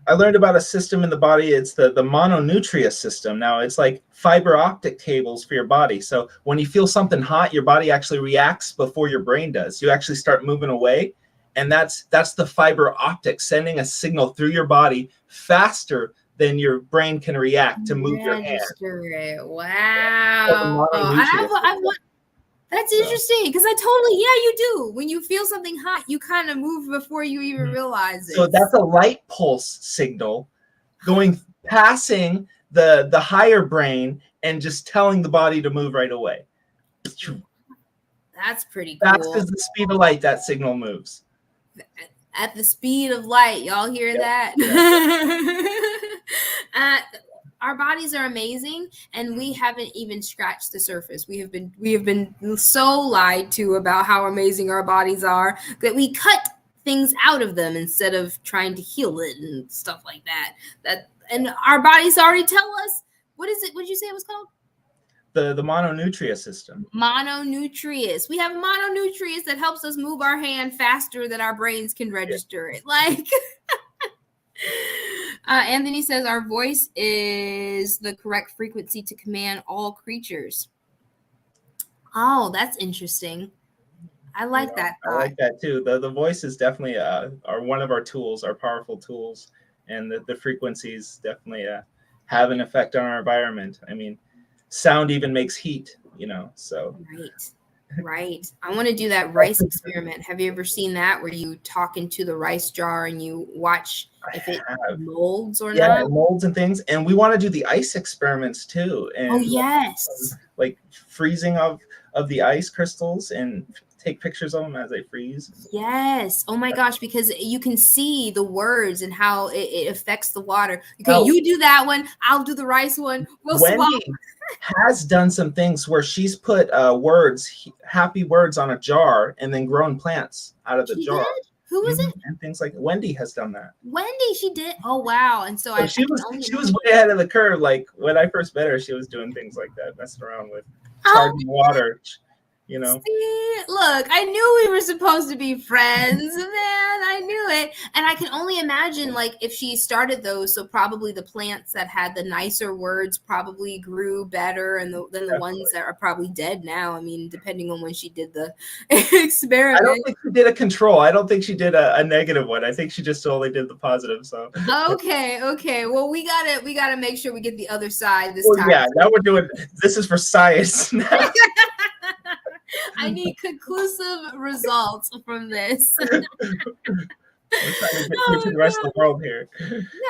I learned about a system in the body. It's the mononucleus system. Now it's like fiber optic cables for your body. So when you feel something hot, your body actually reacts before your brain does. You actually start moving away. And that's the fiber optic sending a signal through your body faster than your brain can react to move your hand. Wow. That's interesting, because you do. When you feel something hot, you kind of move before you even realize it. So that's a light pulse signal passing the higher brain and just telling the body to move right away. That's pretty cool. Fast as the speed of light, that signal moves. At the speed of light, y'all hear that? Our bodies are amazing, and we haven't even scratched the surface. We have been so lied to about how amazing our bodies are that we cut things out of them instead of trying to heal it and stuff like that. And our bodies already tell us. What is it? What did you say it was called? The mononucleus system. Mononucleus. We have mononucleus that helps us move our hand faster than our brains can register it. Like. Anthony says our voice is the correct frequency to command all creatures. Oh, that's interesting. I like that thought. I like that too. The voice is definitely are one of our tools, our powerful tools, and the frequencies definitely have an effect on our environment. I mean, sound even makes heat, you know. So Right. I want to do that rice experiment. Have you ever seen that, where you talk into the rice jar and you watch if it molds or not? Yeah, molds and things. And we want to do the ice experiments too. And yes. Like freezing of the ice crystals and take pictures of them as they freeze. Yes. Oh my gosh, because you can see the words and how it affects the water. Okay, Oh. you do that one. I'll do the rice one. We'll swap. Wendy has done some things where she's put happy words on a jar and then grown plants out of the She jar. did? Who was it? And things like Wendy has done that. Wendy, she did. Oh wow. And so she was way ahead of the curve. Like when I first met her, she was doing things like that, messing around with charging water. You know, see, look, I knew we were supposed to be friends, man. I knew it. And I can only imagine, like, if she started those, so probably the plants that had the nicer words probably grew better than the ones that are probably dead now. I mean, depending on when she did the experiment. I don't think she did a control. I don't think she did a negative one. I think she just only did the positive. So okay. Well, we gotta make sure we get the other side this time. Yeah, now we're doing this is for science now. I need conclusive results from this. We're trying to get to the rest of the world here.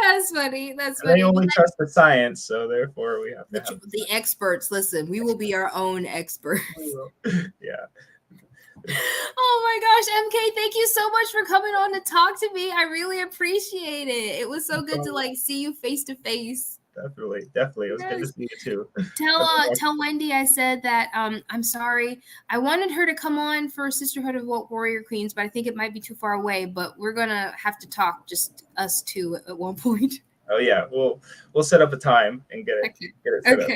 That's funny. That's funny. They only trust the science, so therefore we have to have the experts. Listen, we will be our own experts. Yeah. Oh my gosh, MK, thank you so much for coming on to talk to me. I really appreciate it. It was so good to like see you face to face. Definitely. It was good to see you too. Tell Wendy I said that I'm sorry. I wanted her to come on for Sisterhood of Warrior Queens, but I think it might be too far away. But we're gonna have to talk, just us two, at one point. Oh yeah, we'll set up a time and get it set up.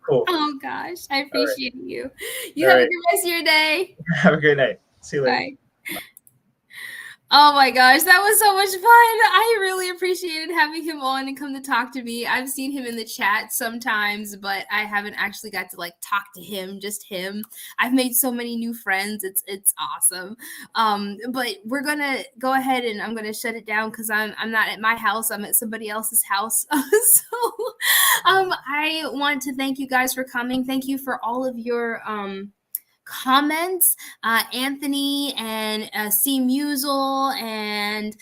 Cool. Oh gosh, I appreciate you. You have a good rest of your day. Have a great night. See you later. Bye. Oh my gosh, that was so much fun. I really appreciated having him on and come to talk to me. I've seen him in the chat sometimes, but I haven't actually got to like talk to him, just him. I've made so many new friends. It's awesome. But we're gonna go ahead and I'm gonna shut it down because I'm not at my house. I'm at somebody else's house. I want to thank you guys for coming. Thank you for all of your comments, Anthony and C Musel and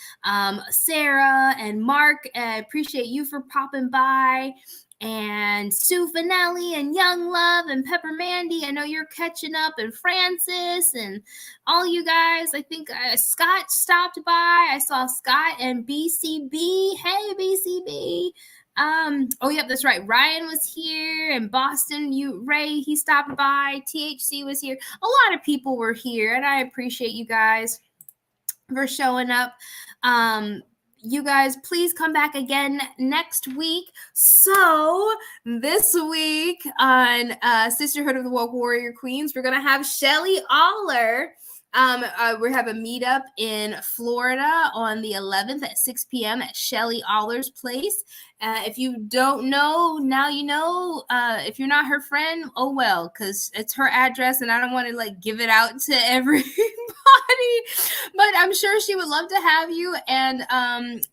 Sarah and Mark. I appreciate you for popping by. And Sue Finelli and Young Love and Pepper Mandy. I know you're catching up, and Francis and all you guys. I think Scott stopped by. I saw Scott and BCB. Hey, BCB. Oh yep, that's right. Ryan was here, and Boston, Ray, he stopped by. THC was here. A lot of people were here, and I appreciate you guys for showing up. You guys, please come back again next week. So this week on Sisterhood of the Woke Warrior Queens, we're gonna have Shelly Aller. We have a meetup in Florida on the 11th at 6 p.m. at Shelly Aller's place. If you don't know, now you know. If you're not her friend, oh well, because it's her address, and I don't want to like give it out to everybody. But I'm sure she would love to have you. And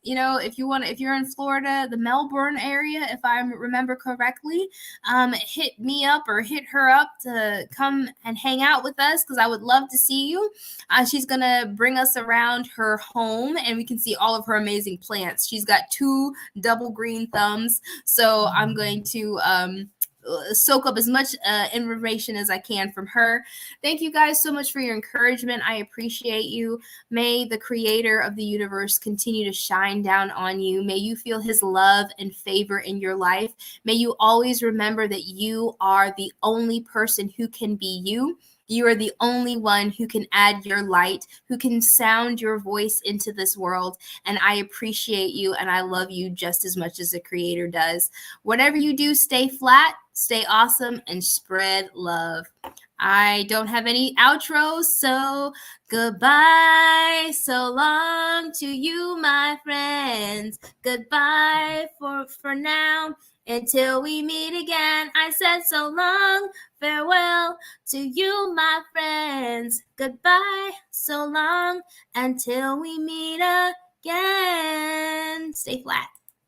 if you're in Florida, the Melbourne area, if I remember correctly, hit me up or hit her up to come and hang out with us, because I would love to see you. She's gonna bring us around her home, and we can see all of her amazing plants. She's got 2 double green thumbs, so I'm going to soak up as much information as I can from her. Thank you guys so much for your encouragement. I appreciate you. May the creator of the universe continue to shine down on you. May you feel his love and favor in your life. May you always remember that you are the only person who can be you. You are the only one who can add your light, who can sound your voice into this world. And I appreciate you, and I love you just as much as the creator does. Whatever you do, stay flat, stay awesome, and spread love. I don't have any outros, so goodbye, so long to you, my friends. Goodbye for now. Until we meet again, I said so long, farewell to you, my friends. Goodbye, so long, until we meet again. Stay flat.